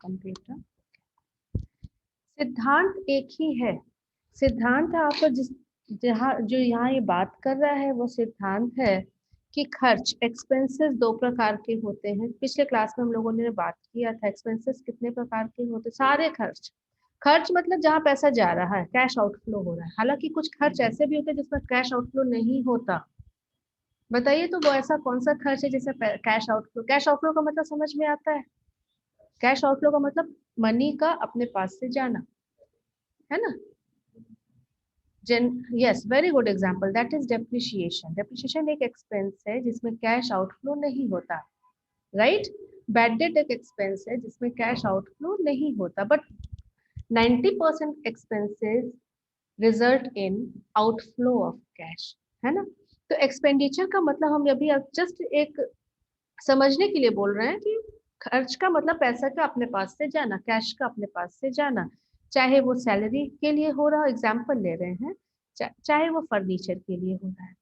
Computer. सिद्धांत एक ही है। सिद्धांत आपको जो यहाँ ये बात कर रहा है वो सिद्धांत है कि खर्च एक्सपेंसेस दो प्रकार के होते हैं। पिछले क्लास में हम लोगों ने बात किया था एक्सपेंसेस कितने प्रकार के होते हैं। सारे खर्च, खर्च मतलब जहाँ पैसा जा रहा है, कैश आउटफ्लो हो रहा है। हालांकि कुछ खर्च ऐसे भी होते हैं जिसमें कैश आउटफ्लो नहीं होता। बताइए तो वो ऐसा कौन सा खर्च है जिसे कैश आउटफ्लो, कैश आउटफ्लो का मतलब समझ में आता है? कैश आउटफ्लो का मतलब मनी का अपने पास से जाना, है ना? Yes, very good example, that is depreciation. Depreciation एक एक्सपेंस है जिसमें कैश आउटफ्लो नहीं होता, राइट? बैड डेट एक एक्सपेंस है जिसमें कैश आउटफ्लो नहीं होता, but 90% expenses result in outflow of cash, है ना? तो एक्सपेंडिचर का मतलब हम अभी जस्ट एक समझने के लिए बोल रहे हैं कि खर्च का मतलब पैसा का अपने पास से जाना, कैश का अपने पास से जाना, चाहे वो सैलरी के लिए हो रहा, एग्जाम्पल ले रहे हैं, चाहे वो फर्नीचर के लिए हो रहा है।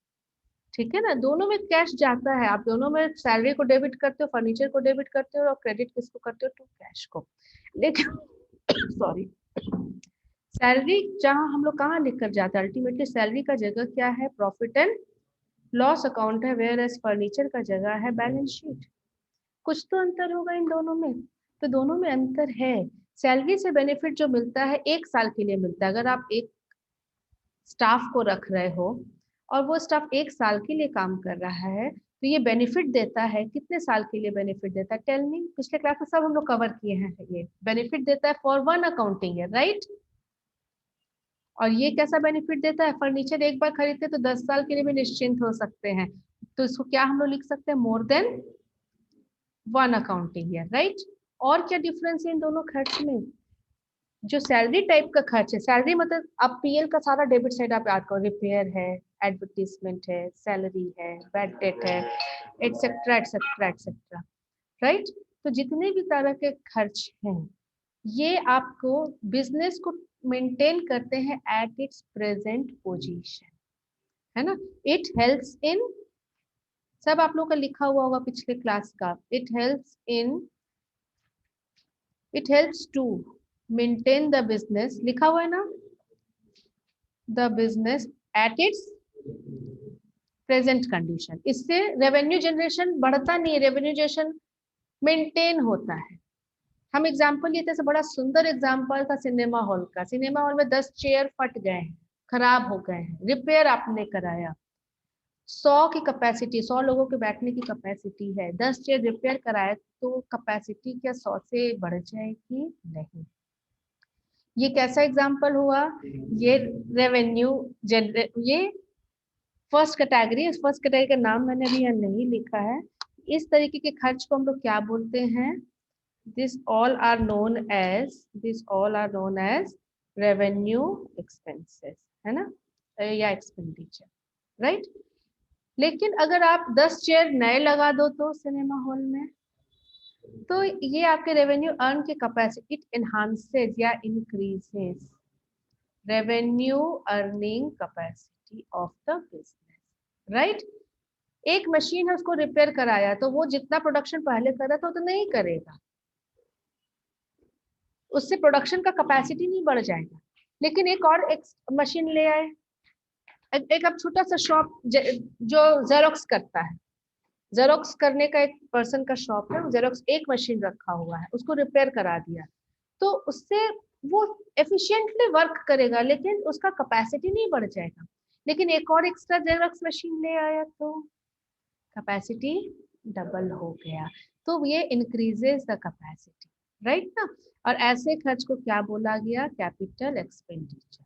ठीक है ना? दोनों में कैश जाता है। आप दोनों में सैलरी को डेबिट करते हो, फर्नीचर को डेबिट करते हो, और क्रेडिट किसको करते हो? तो कैश को। लेकिन सॉरी, सैलरी जहां हम लोग कहाँ लिख कर जाते हैं? अल्टीमेटली सैलरी का जगह क्या है? प्रॉफिट एंड लॉस अकाउंट है, वेयर एज फर्नीचर का जगह है बैलेंस शीट। कुछ तो अंतर होगा इन दोनों में। तो दोनों में अंतर है। सैलरी से बेनिफिट जो मिलता है 1 साल के लिए मिलता है। अगर आप एक स्टाफ को रख रहे हो और वो स्टाफ 1 साल के लिए काम कर रहा है, तो ये बेनिफिट देता है। कितने साल के लिए बेनिफिट देता है? Tell me. पिछले क्लास में सब हम लोग कवर किए हैं। ये बेनिफिट देता है फॉर 1 अकाउंटिंग ईयर, राइट? और ये कैसा बेनिफिट देता है? फर्नीचर एक बार खरीदते तो 10 साल के लिए भी निश्चिंत हो सकते हैं। तो इसको क्या हम लोग लिख सकते हैं? More than 1 accounting year, right? और क्या डिफरेंस है इन दोनों खर्च में? जो सैलरी टाइप का खर्च है, सैलरी मतलब आप पीएल का सारा डेबिट साइड आप याद करो, रिपेयर है, एडवर्टीजमेंट है, सैलरी है, बैड डेट है, एटसेट्रा एटसेट्रा एटसेट्रा, राइट? तो जितने भी तरह के खर्च हैं ये आपको बिजनेस को मेंटेन करते हैं एट इट्स प्रेजेंट पोजीशन, है ना? इट हेल्प्स इन, सब आप लोग का लिखा हुआ होगा पिछले क्लास का, it helps to maintain the business, लिखा हुआ है ना? The business at its present condition. इससे रेवेन्यू जनरेशन बढ़ता नहीं है, रेवेन्यू जनरेशन मेंटेन होता है। हम एग्जांपल लेते हैं, बड़ा सुंदर एग्जांपल था सिनेमा हॉल का। सिनेमा हॉल में 10 चेयर फट गए हैं, खराब हो गए हैं, रिपेयर आपने कराया। 100 की कैपेसिटी, 100 लोगों के बैठने की कैपेसिटी है, 10 चेयर रिपेयर कराए तो कैपेसिटी क्या 100 से बढ़ जाएगी? नहीं। ये कैसा एग्जाम्पल हुआ? ये रेवेन्यू जनरेट, ये फर्स्ट कैटेगरी। इस फर्स्ट कैटेगरी का नाम मैंने अभी यहाँ नहीं लिखा है। इस तरीके के खर्च को हम लोग क्या बोलते हैं? This all are known as revenue expenses, है ना? या एक्सपेंडिचर, राइट? लेकिन अगर आप 10 चेयर नए लगा दो तो सिनेमा हॉल में, तो ये आपके रेवेन्यू अर्न की कैपेसिटी, इट एनहांसेस या increases revenue earning capacity of the business, right? एक मशीन है, उसको रिपेयर कराया तो वो जितना प्रोडक्शन पहले कर रहा था उतना नहीं करेगा, उससे प्रोडक्शन का कैपेसिटी नहीं बढ़ जाएगा। लेकिन एक और एक मशीन ले आए, एक अब छोटा सा शॉप जो जेरोक्स करता है, जेरोक्स करने का एक पर्सन का शॉप है, जेरोक्स एक मशीन रखा हुआ है, उसको रिपेयर करा दिया तो उससे वो एफिशिएंटली वर्क करेगा लेकिन उसका कैपेसिटी नहीं बढ़ जाएगा। लेकिन एक और एक्स्ट्रा जेरोक्स मशीन ले आया तो कैपेसिटी डबल हो गया, तो ये इंक्रीजेस द कैपेसिटी, राइट ना? और ऐसे खर्च को क्या बोला गया? Capital expenditure.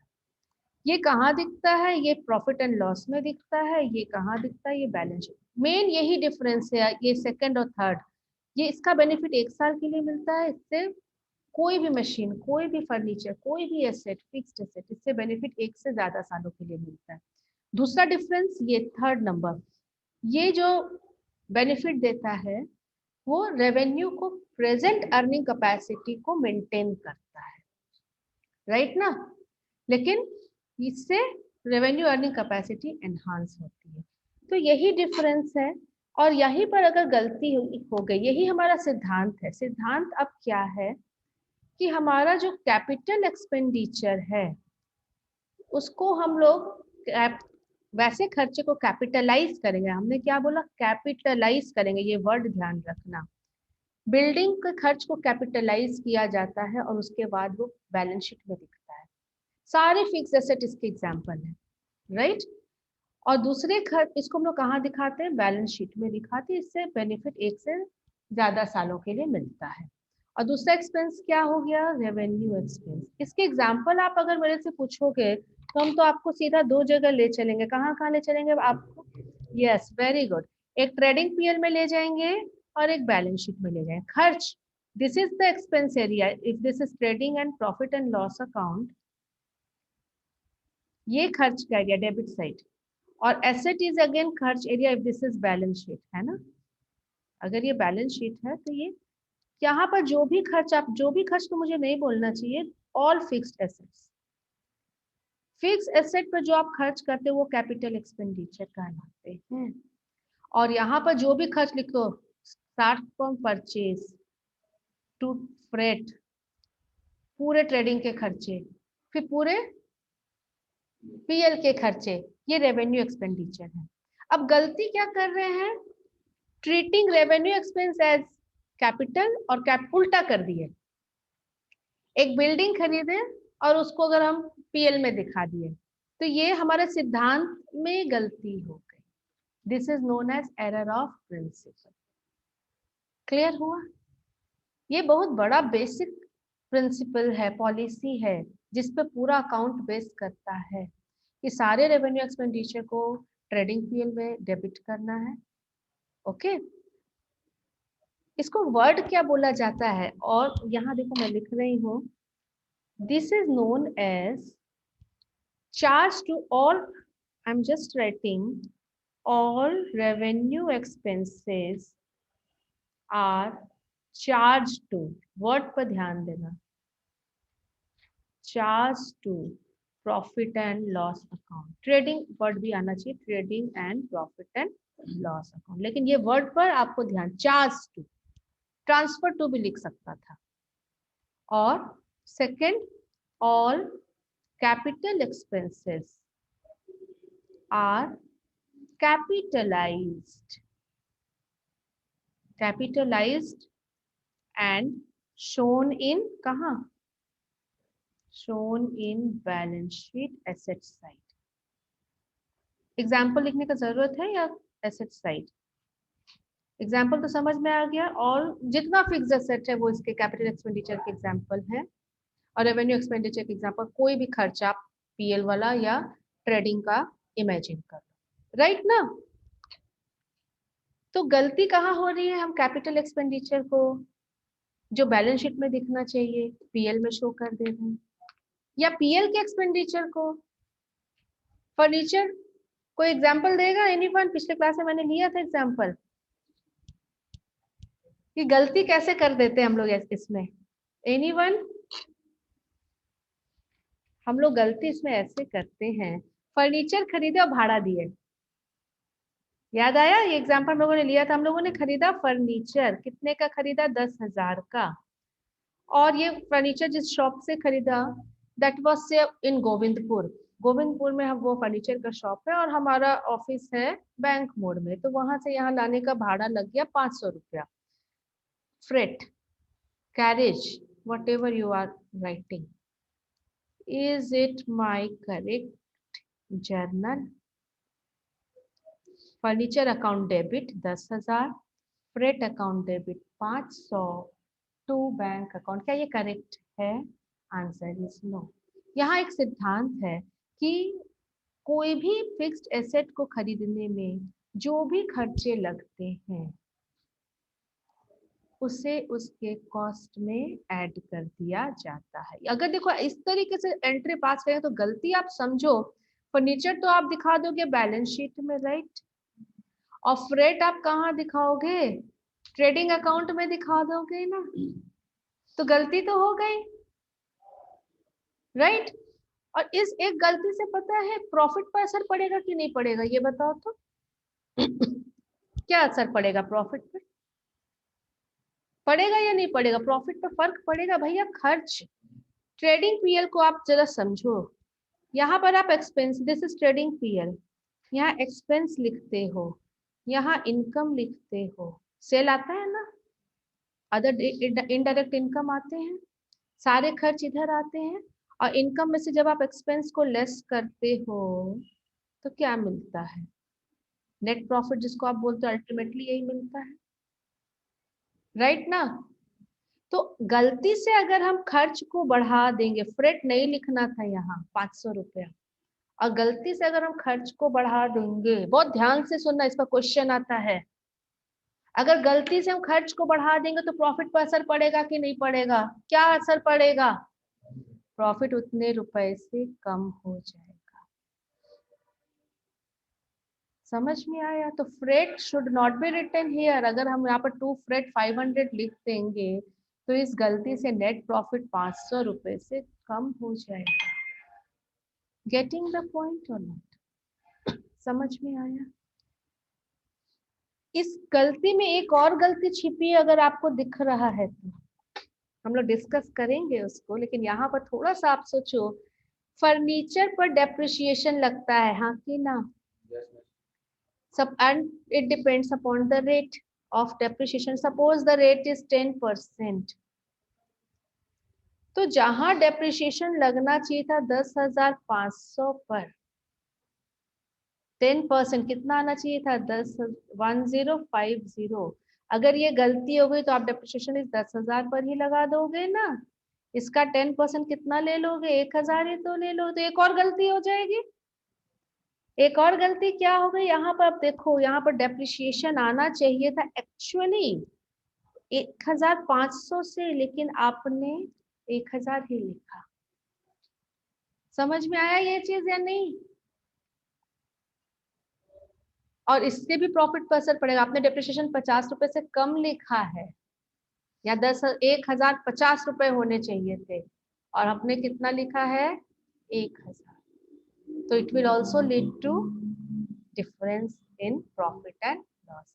ये कहाँ दिखता है? ये प्रॉफिट एंड लॉस में दिखता है। ये कहाँ दिखता है? ये बैलेंस शीट। मेन यही डिफरेंस है, ये सेकंड और थर्ड। ये इसका बेनिफिट 1 साल के लिए मिलता है, इससे कोई भी मशीन, कोई भी फर्नीचर, कोई भी एसेट, फिक्स्ड एसेट, इससे बेनिफिट 1 से ज्यादा सालों के लिए मिलता है। दूसरा डिफरेंस ये थर्ड नंबर, ये जो बेनिफिट देता है वो रेवेन्यू को, प्रेजेंट अर्निंग कैपेसिटी को मेंटेन करता है, राइट ना? लेकिन इससे रेवेन्यू अर्निंग कैपेसिटी एनहांस होती है। तो यही डिफरेंस है। और यहीं पर अगर गलती हो गई, यही हमारा सिद्धांत है। सिद्धांत अब क्या है? कि हमारा जो कैपिटल एक्सपेंडिचर है उसको हम लोग वैसे खर्चे को कैपिटलाइज करेंगे। हमने क्या बोला, कैपिटलाइज करेंगे, ये वर्ड ध्यान रखना। बिल्डिंग के खर्च को कैपिटलाइज किया जाता है और उसके बाद वो बैलेंस शीट में दिखता है। सारे फिक्स एसेट इसके एग्जाम्पल है, राइट। और दूसरे खर्च इसको हम लोग कहाँ दिखाते हैं, बैलेंस शीट में दिखाते हैं। इससे बेनिफिट एक से ज्यादा सालों के लिए मिलता है। और दूसरा एक्सपेंस क्या हो गया, रेवेन्यू एक्सपेंस। इसके एग्जाम्पल आप अगर मेरे से पूछोगे तो हम तो आपको सीधा दो जगह ले चलेंगे। कहाँ कहाँ ले चलेंगे आपको, यस वेरी गुड, एक ट्रेडिंग पीएल में ले जाएंगे और एक बैलेंस शीट में ले जाएंगे। खर्च, this is the expense area if this is trading and profit and loss account, ये खर्च का एरिया डेबिट साइड। और एसेट इज अगेन खर्च area if this is balance sheet, है ना। अगर ये बैलेंस शीट है तो ये यहाँ पर जो भी खर्च, आप जो भी खर्च तो मुझे नहीं बोलना चाहिए, all fixed assets. Fix asset पर जो आप खर्च करते हो वो कैपिटल एक्सपेंडिचर कहलाते हैं। और यहाँ पर जो भी खर्च लिखो, start from purchase to freight, पूरे ट्रेडिंग के खर्चे, फिर पूरे पीएल के खर्चे, ये रेवेन्यू एक्सपेंडिचर है। अब गलती क्या कर रहे हैं, treating revenue expense as capital और उल्टा कर दिए। एक बिल्डिंग खरीदे और उसको अगर हम पीएल में दिखा दिए तो ये हमारे सिद्धांत में गलती हो गई। This is known as error of principle. Clear हुआ। ये बहुत बड़ा बेसिक प्रिंसिपल है, पॉलिसी है, जिस पे पूरा अकाउंट बेस करता है कि सारे रेवेन्यू एक्सपेंडिचर को ट्रेडिंग पीएल में डेबिट करना है। ओके, इसको वर्ड क्या बोला जाता है, और यहाँ देखो मैं लिख रही हूँ, this is known as charge to all, I am just writing, all revenue expenses are charged to, word पर ध्यान देना, charge to profit and loss account। Trading word भी आना चाहिए, trading and profit and loss account, लेकिन ये word पर आपको ध्यान, चार्ज टू, ट्रांसफर टू भी लिख सकता था। और second, all capital expenses are capitalized and shown in कहाँ, shown in balance sheet asset side। Example लिखने का जरूरत है या एसेट साइड, एग्जाम्पल तो समझ में आ गया। और जितना फिक्स एसेट है वो इसके कैपिटल एक्सपेंडिचर के एग्जाम्पल है, और रेवेन्यू एक्सपेंडिचर के एग्जाम्पल कोई भी खर्च आप पीएल वाला या ट्रेडिंग का इमेजिन कर, राइट ना। तो गलती कहाँ हो रही है, हम कैपिटल एक्सपेंडिचर को जो बैलेंस शीट में दिखना चाहिए पीएल में शो कर दे रहे हैं, या पीएल के एक्सपेंडिचर को फर्नीचर। कोई एग्जांपल देगा एनीवन, पिछले क्लास में मैंने लिया था एग्जांपल कि गलती कैसे कर देते हैं हम लोग इसमें, एनीवन। हम लोग गलती इसमें ऐसे करते हैं, फर्नीचर खरीदे और भाड़ा दिए, याद आया ये एग्जांपल हम लोगों ने लिया था। हम लोगों ने खरीदा फर्नीचर, कितने का खरीदा, 10,000 का। और ये फर्नीचर जिस शॉप से खरीदा, दैट वाज से इन गोविंदपुर, गोविंदपुर में हम वो फर्नीचर का शॉप है और हमारा ऑफिस है बैंक मोड़ में, तो वहां से यहाँ लाने का भाड़ा लग गया 500 रुपया। Freight, carriage, whatever you are writing, is it my correct journal. Furniture account debit 10,000, freight account debit 500 to bank account, क्या ये करेक्ट है, आंसर इज नो। यहाँ एक सिद्धांत है कि कोई भी फिक्स्ड एसेट को खरीदने में जो भी खर्चे लगते हैं उसे उसके कॉस्ट में ऐड कर दिया जाता है। अगर देखो इस तरीके से एंट्री पास करें तो गलती आप समझो, फर्नीचर तो आप दिखा दोगे बैलेंस शीट में, राइट, और फ्रेट आप कहाँ दिखाओगे, ट्रेडिंग अकाउंट में दिखा दोगे ना, तो गलती तो हो गई, राइट। और इस एक गलती से पता है प्रॉफिट पर असर पड़ेगा कि नहीं पड़ेगा, ये बताओ तो क्या असर पड़ेगा प्रॉफिट पर, पड़ेगा या नहीं पड़ेगा? प्रॉफिट पर फर्क पड़ेगा भैया। खर्च, ट्रेडिंग पीएल को आप जरा समझो। यहाँ पर आप expense, this is trading PL, यहाँ एक्सपेंस लिखते हो, यहाँ इनकम लिखते हो, सेल आता है ना, अदर इनडायरेक्ट इनकम आते हैं, सारे खर्च इधर आते हैं, और इनकम में से जब आप एक्सपेंस को लेस करते हो तो क्या मिलता है? नेट प्रॉफिट, जिसको आप बोलते हो, अल्टीमेटली यही मिलता है, राइट ना? तो गलती से अगर हम खर्च को बढ़ा देंगे, फ्रेट नहीं लिखना था यहाँ 500 रुपया, और गलती से अगर हम खर्च को बढ़ा देंगे, बहुत ध्यान से सुनना, इसका क्वेश्चन आता है, अगर गलती से हम खर्च को बढ़ा देंगे तो प्रॉफिट पर असर पड़ेगा कि नहीं पड़ेगा? क्या असर पड़ेगा? प्रॉफिट उतने रुपए से कम हो जाएगा। समझ में आया? तो freight should not be written here. अगर हम यहाँ पर टू फ्रेट 500 लिख देंगे तो इस गलती से नेट प्रॉफिट 500 रुपए से कम हो जाएगा। गेटिंग द पॉइंट और नॉट? समझ में आया? इस गलती में एक और गलती छिपी है, अगर आपको दिख रहा है तो हम लोग डिस्कस करेंगे उसको, लेकिन यहाँ पर थोड़ा सा आप सोचो, फर्नीचर पर डेप्रिसिएशन लगता है, हाँ कि ना? सब, and it depends upon the rate of depreciation. Suppose the rate is 10%. तो जहां डेप्रिसिएशन लगना चाहिए था 10,500 पर, 10% कितना आना चाहिए था? 10,1050। अगर ये गलती हो गई तो आप डेप्रिसिएशन इस 10,000 पर ही लगा दोगे ना, इसका 10% कितना ले लोगे? 1,000 ही तो ले लो। तो एक और गलती हो जाएगी। एक और गलती क्या हो गई यहाँ पर? आप देखो, यहाँ पर डेप्रिसिएशन आना चाहिए था एक्चुअली 1,500 से, लेकिन आपने 1,000 ही लिखा। समझ में आया ये चीज या नहीं? और इससे भी प्रॉफिट पर असर पड़ेगा। आपने डेप्रिसिएशन 50 रुपए से कम लिखा है, या 1,050 रुपए होने चाहिए थे, और आपने कितना लिखा है? 1,000। तो it will also lead to difference in profit and loss.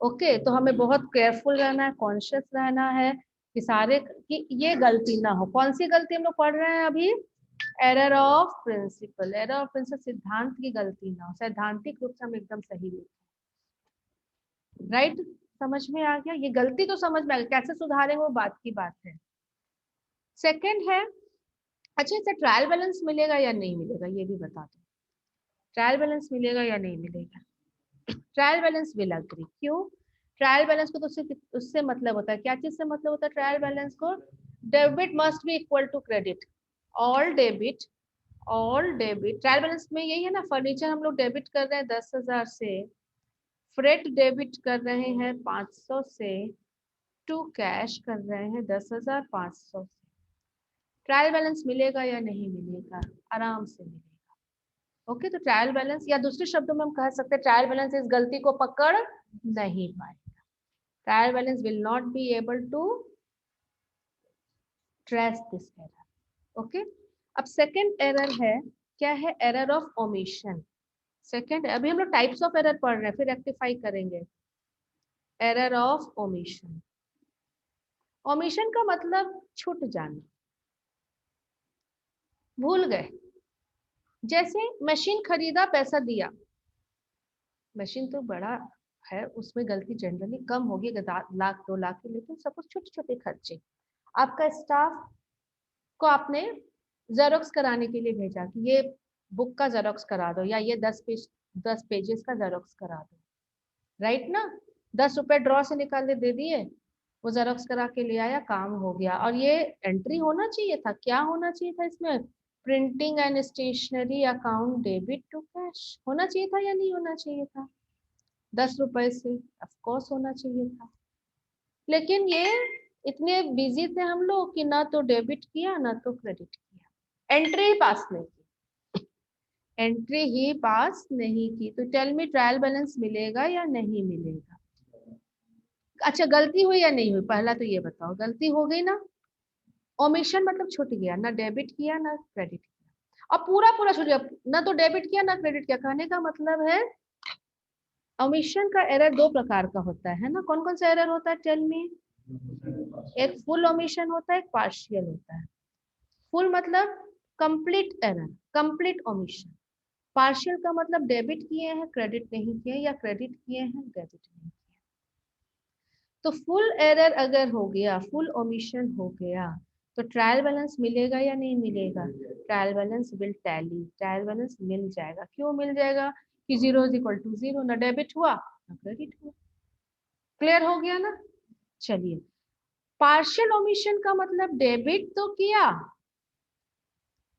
Okay, तो हमें बहुत केयरफुल रहना है, कॉन्शियस रहना है कि सारे कि ये गलती ना हो। कौन सी गलती हम लोग पढ़ रहे हैं अभी? Error of principle. Error of principle, सिद्धांत की गलती ना हो, सैद्धांतिक रूप से हम एकदम सही लिखें, राइट? समझ में आ गया? ये गलती तो समझ में आ गया, कैसे सुधारेंगे वो बात की बात है। सेकंड है, अच्छा इसे ट्रायल बैलेंस मिलेगा या नहीं मिलेगा, ये भी बता दो। ट्रायल बैलेंस मिलेगा या नहीं मिलेगा? Trial balance will agree. क्यों? ट्रायल बैलेंस को तो सिर्फ उससे मतलब होता है, क्या चीज से मतलब होता है ट्रायल बैलेंस को? Debit must be equal to credit. All debit, all debit, trial balance में यही है ना। फर्नीचर हम लोग डेबिट कर रहे हैं 10,000 से, फ्रेट डेबिट कर रहे हैं 500 से, टू कैश कर रहे हैं 10,500 से। ट्रायल बैलेंस मिलेगा या नहीं मिलेगा? आराम से मिलेगा। ओके, तो ट्रायल बैलेंस, या दूसरे शब्दों में हम कह सकते हैं ट्रायल बैलेंस इस गलती को पकड़ नहीं पाएगा। Trial balance will not be able to trace this error. Okay, अब सेकंड एरर है, क्या है? Error of omission. सेकंड, अभी हम लोग टाइप्स ऑफ एरर पढ़ रहे हैं, फिर रेक्टिफाई करेंगे। Error of omission. ओमिशन का मतलब छूट जाना, भूल गए। जैसे मशीन खरीदा, पैसा दिया, मशीन तो बड़ा है, उसमें गलती जनरली कम होगी, लाख 2 लाख की, लेकिन सब कुछ छोटे छोटे खर्चे। आपका स्टाफ को आपने जेरोक्स कराने के लिए भेजा कि ये बुक का जेरोक्स करा दो, या ये 10 पेजेस का जेरोक्स करा दो, राइट ना? 10 रुपए ड्रॉ से निकाल दे दिए, वो जेरोक्स करा के ले आया, काम हो गया। और ये एंट्री होना चाहिए था, क्या होना चाहिए था इसमें? Printing and stationery account debit to cash होना चाहिए था या नहीं होना चाहिए था? 10 रुपए से ऑफकोर्स होना चाहिए था। लेकिन ये इतने बिजी थे हम लोग कि ना तो डेबिट किया ना तो क्रेडिट किया, एंट्री ही पास नहीं की, एंट्री ही पास नहीं की। तो टेल मी, ट्रायल बैलेंस मिलेगा या नहीं मिलेगा? अच्छा, गलती हुई या नहीं हुई, पहला तो ये बताओ, गलती हो गई ना? ओमिशन मतलब छूट गया, ना डेबिट किया ना क्रेडिट किया, और पूरा पूरा छूट गया, ना तो डेबिट किया ना क्रेडिट किया। कहने का मतलब है ओमिशन का एरर दो प्रकार का होता है ना, कौन कौन सा एरर होता है, टेल मी। एक फुल ओमिशन होता है, एक पार्शियल होता है। फुल मतलब complete error, complete omission. Partial का मतलब डेबिट किए हैं क्रेडिट नहीं किए, या क्रेडिट किए हैं डेबिट नहीं किए। तो फुल एरर अगर हो गया, फुल ओमिशन हो गया, तो ट्रायल बैलेंस मिलेगा या नहीं मिलेगा, trial balance will tally, trial balance मिल जाएगा। क्यों मिल जाएगा, कि 0 इज इक्वल टू 0, ना डेबिट हुआ ना क्रेडिट हुआ। क्लियर हो गया ना। चलिए, पार्शियल ओमिशन का मतलब डेबिट तो किया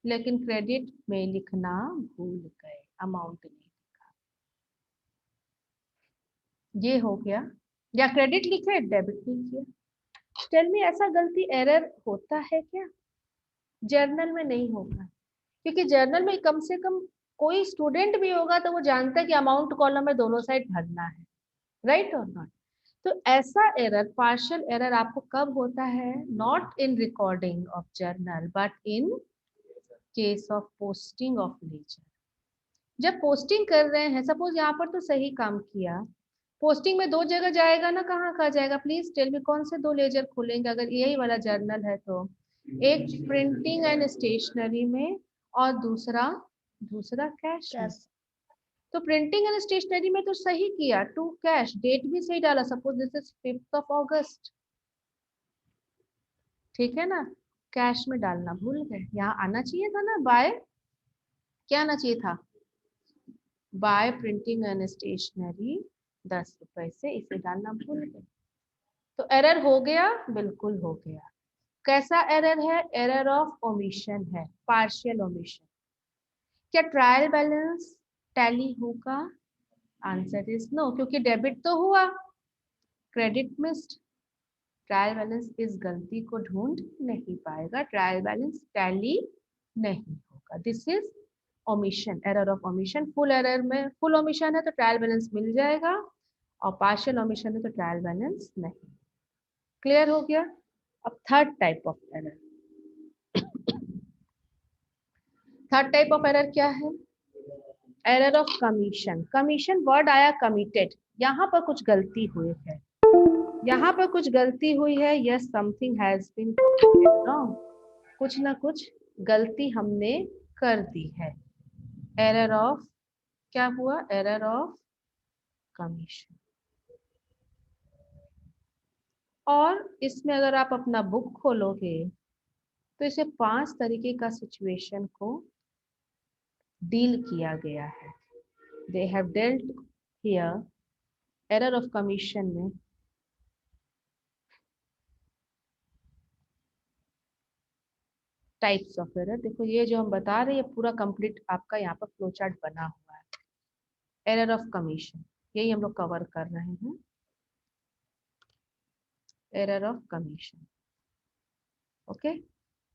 लेकिन क्रेडिट में लिखना भूल गए, अमाउंट नहीं लिखा, ये हो गया। या क्रेडिट लिखे डेबिट नहीं किया। टेल मी, ऐसा गलती एरर होता है क्या, जर्नल में नहीं होगा। क्योंकि जर्नल में कम से कम कोई स्टूडेंट भी होगा तो वो जानता है कि अमाउंट कॉलम में दोनों साइड भरना है, राइट और नॉट। तो ऐसा एरर, पार्शियल एरर आपको कब होता है, not in recording of journal but in case of posting of ledger. जब पोस्टिंग कर रहे हैं, सपोज यहाँ पर तो सही काम किया, पोस्टिंग में दो जगह जाएगा ना, कहाँ कहाँ जाएगा, प्लीज टेल मी, कौन से दो लेजर खोलेंगे अगर यही वाला जर्नल है तो, एक प्रिंटिंग एंड स्टेशनरी में और दूसरा दूसरा कैश में। तो प्रिंटिंग एंड स्टेशनरी में तो सही किया, टू कैश, डेट भी सही डाला, suppose this is 5th of August, ठीक है ना। कैश में डालना भूल गए, यहाँ आना चाहिए था ना बाय, क्या आना चाहिए था, बाय प्रिंटिंग एंड स्टेशनरी 10 रुपए से, इसे डालना भूल गए। तो एरर हो गया, बिल्कुल हो गया। कैसा एरर है, एरर ऑफ ओमिशन है, पार्शियल ओमिशन। क्या ट्रायल बैलेंस टैली होगा, आंसर इज नो, क्योंकि डेबिट तो हुआ, क्रेडिट मिस्ड। ट्रायल बैलेंस इस गलती को ढूंढ नहीं पाएगा, ट्रायल बैलेंस टैली नहीं होगा। This is omission, error of omission. Full error में, फुल ओमिशन है तो ट्रायल बैलेंस मिल जाएगा, और पार्शियल ओमिशन है तो ट्रायल बैलेंस नहीं। क्लियर हो गया। अब third type of error, third type of error क्या है, error of commission. Commission word आया कमिटेड, यहाँ पर कुछ गलती हुई है, यहाँ पर कुछ गलती हुई है, yes something has been wrong, कुछ ना कुछ गलती हमने कर दी है। एरर ऑफ, क्या हुआ, एरर ऑफ कमीशन। और इसमें अगर आप अपना बुक खोलोगे तो इसे 5 तरीके का सिचुएशन को डील किया गया है। They have dealt here error of commission में टाइप्स ऑफ एरर। देखो ये जो हम बता रहे हैं पूरा कंप्लीट आपका यहाँ पर फ्लो चार्ट बना हुआ है। एरर ऑफ कमीशन, यही हम लोग कवर कर रहे हैं, एरर ऑफ कमीशन। ओके,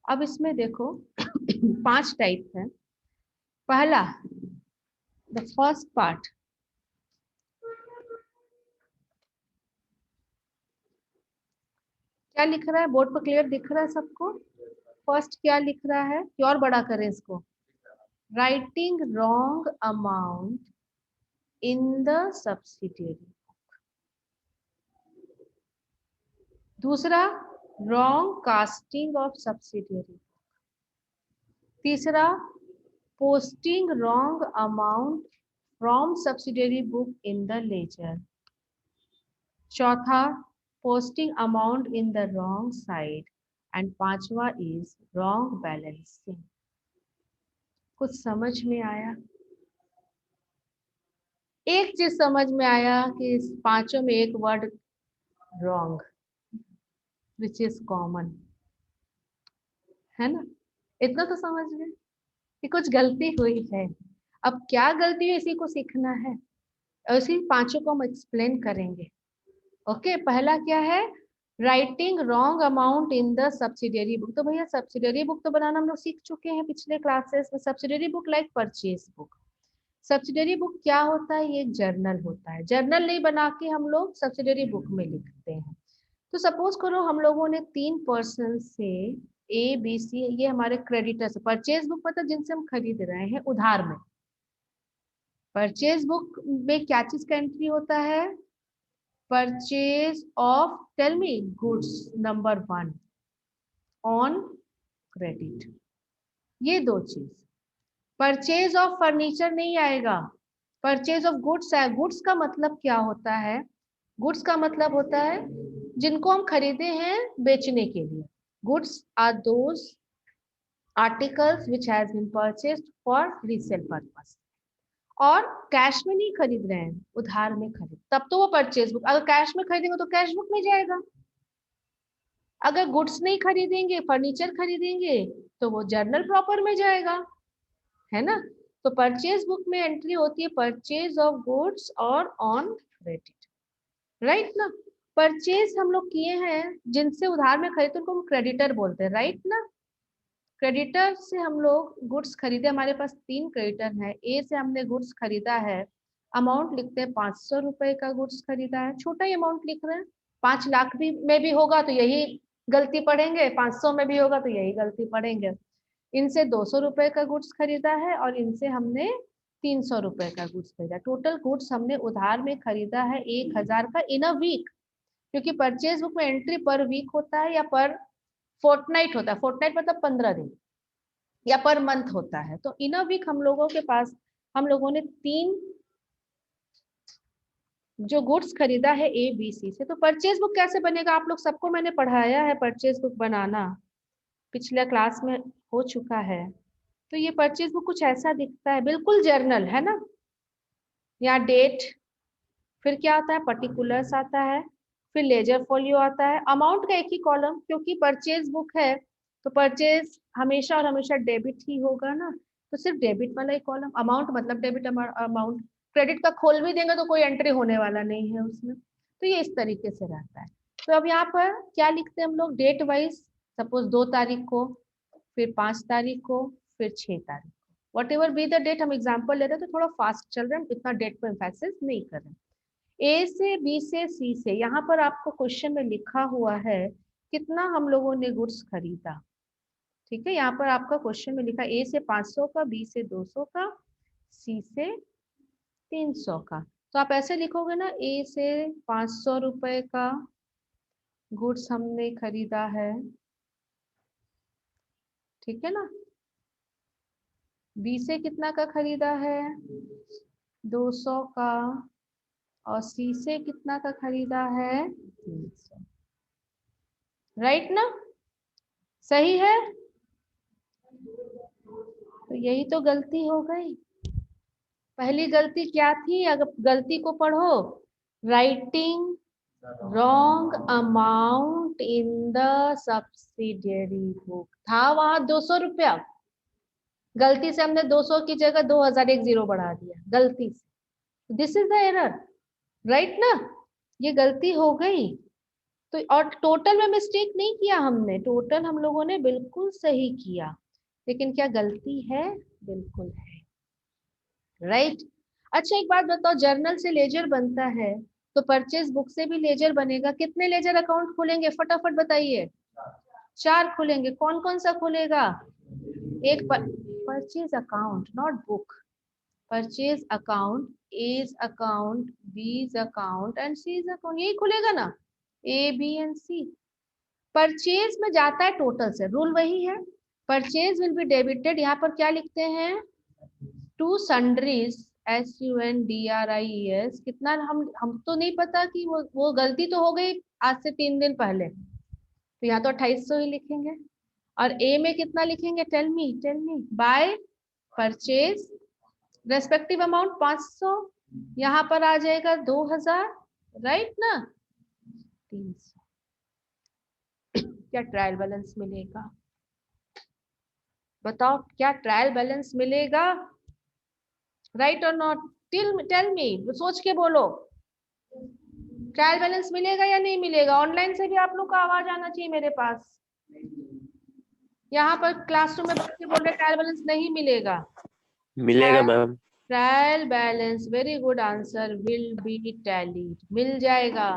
अब इसमें देखो 5 टाइप है। पहला, द फर्स्ट पार्ट, क्या लिख रहा है बोर्ड पर, क्लियर दिख रहा है सबको। फर्स्ट क्या लिख रहा है, कि और बड़ा करें इसको, writing wrong amount in the subsidiary. दूसरा, रॉन्ग कास्टिंग ऑफ सब्सिडियरी। तीसरा, posting wrong amount from subsidiary book in the ledger. चौथा, posting amount in the wrong side. And पांचवा इज रॉन्ग बैलेंसिंग। कुछ समझ में आया, एक चीज समझ में आया कि इस पांचों में एक word wrong, which is common, है ना। इतना तो समझ में कि कुछ गलती हुई है। अब क्या गलती हुई इसी को सीखना है, और इसी पांचों को हम एक्सप्लेन करेंगे। ओके, पहला क्या है, writing wrong amount in the subsidiary book. तो भैया सब्सिडियरी बुक तो बनाना हम लोग सीख चुके हैं पिछले क्लासेस में। Subsidiary book like purchase book. Subsidiary book क्या होता है, ये एक जर्नल होता है। जर्नल नहीं बना के हम लोग सब्सिडियरी बुक में लिखते हैं। तो सपोज करो हम लोगों ने 3 पर्सन से ए बी सी, ये हमारे क्रेडिटर्स, परचेज बुक मतलब जिनसे हम खरीद रहे हैं उधार में, परचेज बुक में क्या चीज का एंट्री होता है? Purchase of, tell me, goods number 1 on credit, ये दो चीज। परचेज ऑफ फर्नीचर नहीं आएगा, परचेज ऑफ गुड्स है। गुड्स का मतलब क्या होता है? गुड्स का मतलब होता है जिनको हम खरीदे हैं बेचने के लिए। Goods are those articles which has been purchased for resale purpose. और कैश में नहीं खरीद रहे हैं, उधार में खरीद, तब तो वो परचेज बुक। अगर कैश में खरीदेंगे तो कैश बुक में जाएगा। अगर गुड्स नहीं खरीदेंगे, फर्नीचर खरीदेंगे, तो वो जर्नल प्रॉपर में जाएगा, है ना। तो परचेज बुक में एंट्री होती है परचेज ऑफ गुड्स और ऑन क्रेडिट, राइट ना। परचेज हम लोग किए हैं जिनसे उधार में खरीदते उनको हम क्रेडिटर बोलते हैं, राइट ना। क्रेडिटर से हम लोग गुड्स खरीदे, हमारे पास 3 क्रेडिटर हैं। ए से हमने गुड्स खरीदा है, अमाउंट लिखते हैं 500 रुपए का गुड्स खरीदा है, छोटा ही अमाउंट लिख रहे हैं। 5 लाख भी में भी होगा तो यही गलती पड़ेंगे, 500 में भी होगा तो यही गलती पड़ेंगे। इनसे 200 रुपए का गुड्स खरीदा है और इनसे हमने 300 रुपए का गुड्स खरीदा। टोटल गुड्स हमने उधार में खरीदा है 1000 का इन अ वीक, क्योंकि परचेज बुक में एंट्री पर वीक होता है या पर फोर्टनाइट होता है। फोर्टनाइट मतलब 15 दिन, या पर मंथ होता है। तो इन अ वीक हम लोगों के पास, हम लोगों ने 3 जो गुड्स खरीदा है ए बी सी से। तो परचेज बुक कैसे बनेगा? आप लोग सबको मैंने पढ़ाया है परचेज बुक बनाना, पिछले क्लास में हो चुका है। तो ये परचेज बुक कुछ ऐसा दिखता है, बिल्कुल जर्नल है ना। यहाँ डेट, फिर क्या आता है, पर्टिकुलर्स आता है, फिर लेजर फोलियो आता है, अमाउंट का एक ही कॉलम, क्योंकि परचेज बुक है तो परचेज हमेशा और हमेशा डेबिट ही होगा ना, तो सिर्फ डेबिट वाला एक कॉलम। अमाउंट मतलब डेबिट अमाउंट। क्रेडिट का खोल भी देंगे तो कोई एंट्री होने वाला नहीं है उसमें। तो ये इस तरीके से रहता है। तो अब यहाँ पर क्या लिखते हैं हम लोग, डेट वाइज, सपोज 2 तारीख को, फिर 5 तारीख को, फिर 6 तारीख को, whatever be the date. हम एग्जाम्पल ले रहे हैं तो थोड़ा फास्ट चल रहे हैं, इतना डेट पर एम्फेसिस नहीं कर रहे। ए से बी से सी से, यहाँ पर आपको क्वेश्चन में लिखा हुआ है कितना हम लोगों ने गुड्स खरीदा। ठीक है, यहाँ पर आपका क्वेश्चन में लिखा ए से 500 का, बी से 200 का, सी से 300 का। तो आप ऐसे लिखोगे ना, ए से 500 रुपए का गुड्स हमने खरीदा है, ठीक है ना। बी से कितना का खरीदा है, 200 का, और सी से कितना का खरीदा है, 300, राइट ना। सही है। तो यही तो गलती हो गई। पहली गलती क्या थी? अगर गलती को पढ़ो, writing wrong amount in the subsidiary book. था वहां 200 रुपया, गलती से हमने 200 की जगह 2000 एक जीरो बढ़ा दिया गलती से। This is the error, right ना। ये गलती हो गई। तो और टोटल में मिस्टेक नहीं किया हमने, टोटल हम लोगों ने बिल्कुल सही किया, लेकिन क्या गलती है? बिल्कुल है, राइट। अच्छा एक बात बताओ, जर्नल से लेजर बनता है तो परचेज बुक से भी लेजर बनेगा। कितने लेजर अकाउंट खुलेंगे फटाफट बताइए? 4 खुलेंगे। कौन कौन सा खुलेगा? एक purchase account, not book. Purchase account, A's account, B's account and C's account, यही खुलेगा ना, A B and C. Purchase में जाता है टोटल से, रूल वही है। परचेज विल बी डेबिटेड, यहाँ पर क्या लिखते हैं, टू सन्ड्रीज, SUNDRIES। कितना, हम तो नहीं पता कि वो गलती तो हो गई आज से 3 दिन पहले, तो यहाँ तो 2800 ही लिखेंगे। और ए में कितना लिखेंगे, tell me by purchase, respective amount 500, यहाँ पर आ जाएगा 2000, राइट ना। 300। क्या ट्रायल बैलेंस मिलेगा? बताओ क्या ट्रायल बैलेंस मिलेगा, राइट और नॉट? टेल मी, सोच के बोलो। ट्रायल बैलेंस मिलेगा या नहीं मिलेगा? ऑनलाइन से भी आप लोग का आवाज आना चाहिए मेरे पास। यहाँ पर क्लासरूम में बच्चे बोल रहे ट्रायल बैलेंस नहीं मिलेगा। मिलेगा ma'am. Trial balance, very good answer, will be tallied, मिल जाएगा।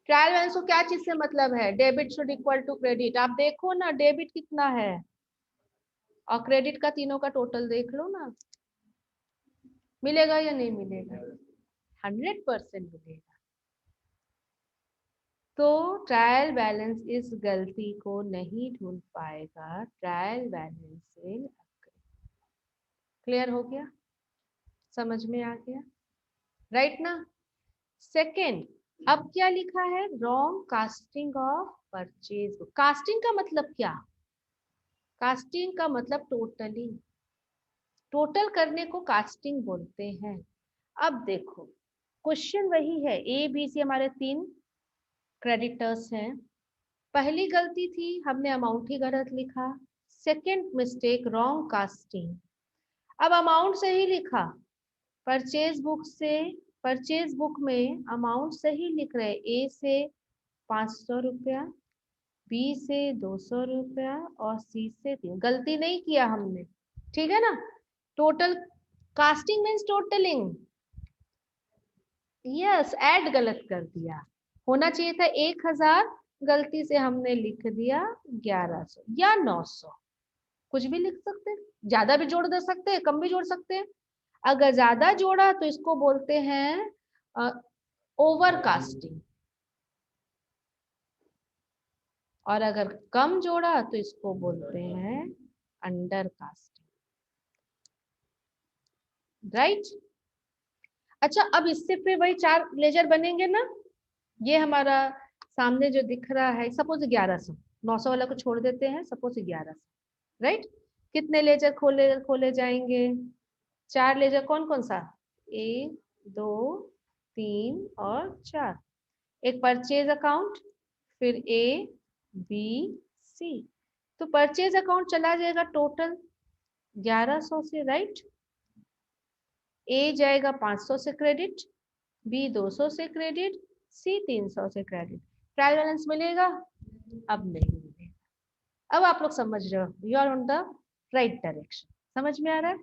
ट्रायल बैलेंस को क्या चीज से मतलब है? Debit should equal to credit. आप देखो ना डेबिट कितना है और क्रेडिट का तीनों का टोटल देख लो ना। मिलेगा या नहीं मिलेगा? 100% मिलेगा। तो ट्रायल बैलेंस इस गलती को नहीं ढूंढ पाएगा, ट्रायल बैलेंस विल। क्लियर हो गया? समझ में आ गया? राइट ना? सेकेंड, अब क्या लिखा है? Wrong casting of purchase book. Casting का मतलब क्या? कास्टिंग का मतलब टोटलिंग, टोटल करने को कास्टिंग बोलते हैं। अब देखो, क्वेश्चन वही है, ए बी सी हमारे 3 क्रेडिटर्स हैं। पहली गलती थी, हमने अमाउंट ही गलत लिखा। Second mistake, wrong casting. अब अमाउंट सही लिखा, परचेज बुक से, परचेज बुक में अमाउंट सही लिख रहे, ए से 500 रुपया, बी से 200 रुपया और सी से 3। गलती नहीं किया हमने, ठीक है ना? Total casting means totalling. Yes, add गलत कर दिया, होना चाहिए था 1000, गलती से हमने लिख दिया 1100 या 900, कुछ भी लिख सकते हैं, ज्यादा भी जोड़ दे सकते हैं, कम भी जोड़ सकते हैं। अगर ज्यादा जोड़ा तो इसको बोलते हैं ओवर कास्टिंग, और अगर कम जोड़ा तो इसको बोलते हैं अंडर कास्टिंग। राइट? अच्छा, अब इससे फिर वही 4 लेजर बनेंगे ना? ये हमारा सामने जो दिख रहा है, सपोज 1100, 900 वाला को छोड़ देते हैं, सपोज 1100, राइट? कितने लेजर खोले खोले जाएंगे? 4 लेजर। कौन कौन सा? 1 2 3 और 4। एक परचेज अकाउंट, फिर ए बी सी। तो परचेज अकाउंट चला जाएगा टोटल 1100 से, राइट? ए जाएगा 500 से क्रेडिट, बी 200 से क्रेडिट, सी 300 से क्रेडिट। ट्रायल बैलेंस मिलेगा? अब नहीं मिलेगा। अब आप लोग समझ रहे हो, you are on the right direction. समझ में आ रहा है?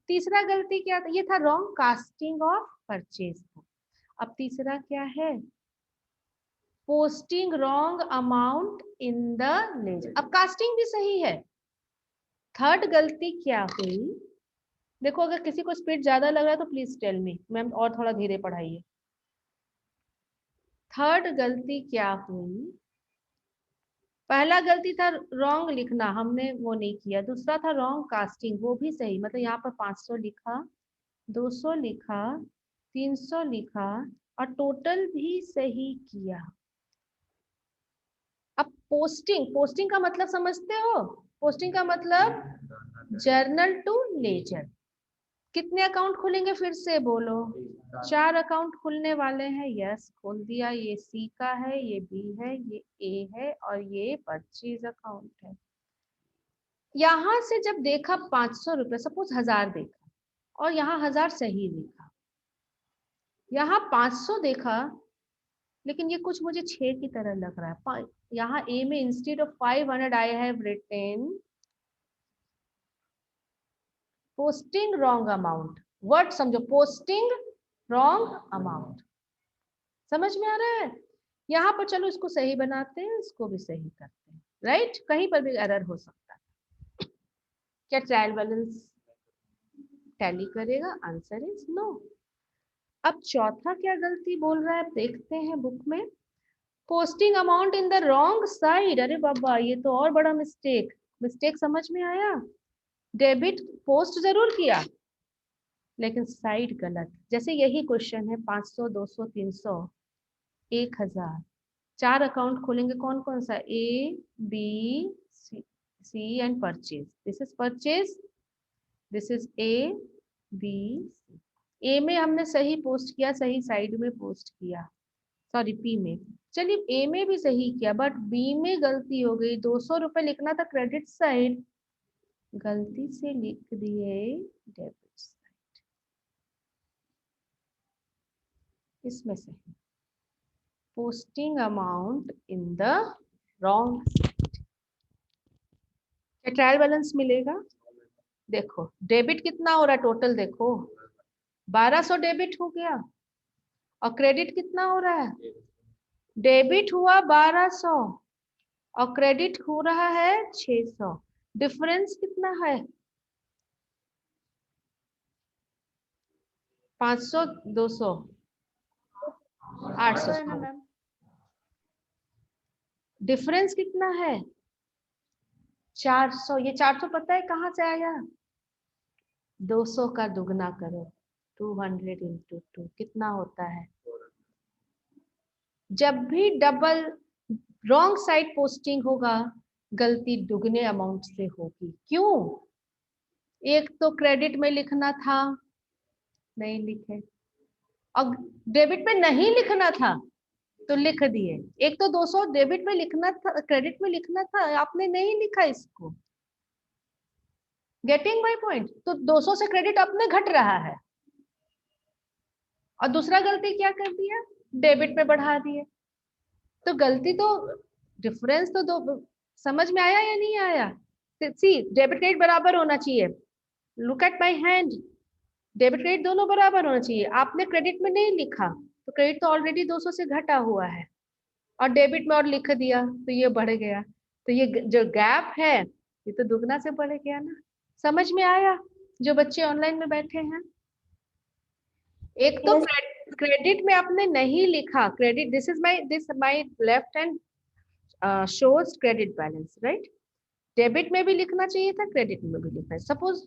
तीसरा गलती क्या था? ये था wrong casting of purchase book. अब तीसरा क्या है? Posting wrong amount in the ledger. अब कास्टिंग भी सही है। थर्ड गलती क्या हुई? देखो, अगर किसी को स्पीड ज्यादा लग रहा है तो प्लीज टेल मी, मैम और थोड़ा धीरे पढ़ाइए। थर्ड गलती क्या हुई? पहला गलती था रॉन्ग लिखना, हमने वो नहीं किया। दूसरा था रॉन्ग कास्टिंग, वो भी सही, मतलब यहाँ पर 500 लिखा, 200 लिखा, 300 लिखा और टोटल भी सही किया। अब पोस्टिंग, पोस्टिंग का मतलब समझते हो? पोस्टिंग का मतलब जर्नल टू लेजर। कितने अकाउंट खुलेंगे फिर से बोलो? 4 अकाउंट खुलने वाले हैं। यस, खोल दिया। ये सी का है, ये बी है, ये ए है और ये परचेज अकाउंट है। यहां से जब देखा 500 रुपए, सपोज 1000 देखा और यहाँ 1000 सही देखा, यहाँ 500 देखा लेकिन ये कुछ मुझे 6 की तरह लग रहा है। यहाँ ए में instead of 500 I have written posting wrong amount. Word समझो, पोस्टिंग रॉन्ग अमाउंट। समझ में आ रहा है? यहाँ पर चलो इसको सही बनाते हैं, इसको भी सही करते हैं, राइट? कहीं पर भी एरर हो सकता है। क्या ट्रायल बैलेंस टैली करेगा? Answer is no. अब चौथा क्या गलती बोल रहा है, देखते हैं बुक में। Posting amount in the wrong side. अरे बाबा, ये तो और बड़ा मिस्टेक। मिस्टेक समझ में आया? डेबिट पोस्ट जरूर किया लेकिन साइड गलत। जैसे यही क्वेश्चन है, 500 200 300 1000, 4 अकाउंट खोलेंगे, कौन कौन सा? A B C and purchase. This is purchase, this is A B C. A में हमने सही पोस्ट किया, सही साइड में पोस्ट किया, सॉरी पी में। चलिए ए में भी सही किया बट बी में गलती हो गई। 200 रुपए लिखना था क्रेडिट साइड, गलती से लिख दिए डेबिट साइड। इसमें से posting amount in the wrong side. क्या ट्रायल बैलेंस मिलेगा? देखो डेबिट कितना हो रहा है टोटल, देखो 1200 डेबिट हो गया और क्रेडिट कितना हो रहा है? डेबिट हुआ 1200 और क्रेडिट हो रहा है 600। डिफरेंस कितना है? 500, 200, 800 है ना मैम। डिफरेंस कितना है? 400। ये 400 पता है कहाँ से आया? 200 का दुगना करो, 200 इंटू 2 कितना होता है? जब भी डबल रॉन्ग साइड पोस्टिंग होगा, गलती दुगने अमाउंट से होगी। क्यों? एक तो क्रेडिट में लिखना था, नहीं लिखे, और डेबिट में नहीं लिखना था तो लिख दिए। एक तो 200 डेबिट में लिखना था, क्रेडिट में लिखना था, आपने नहीं लिखा इसको। Getting my point? तो 200 से क्रेडिट अपने घट रहा है, और दूसरा गलती क्या कर दिया? डेबिट में बढ़ा दिए। तो गलती तो डिफरेंस तो दो, समझ में आया या नहीं आया? सी, डेबिट क्रेडिट बराबर होना चाहिए। Look at my hand, debit credit दोनों बराबर होना चाहिए। आपने क्रेडिट में नहीं लिखा तो क्रेडिट तो ऑलरेडी 200 से घटा हुआ है, और डेबिट में और लिख दिया तो ये बढ़ गया। तो ये जो गैप है ये तो दुगना से बढ़ गया ना। समझ में आया? जो बच्चे ऑनलाइन में बैठे हैं, एक तो क्रेडिट में आपने नहीं लिखा, credit this my left hand shows credit balance, right? Debit में भी लिखना चाहिए था, क्रेडिट में भी लिखना है। सपोज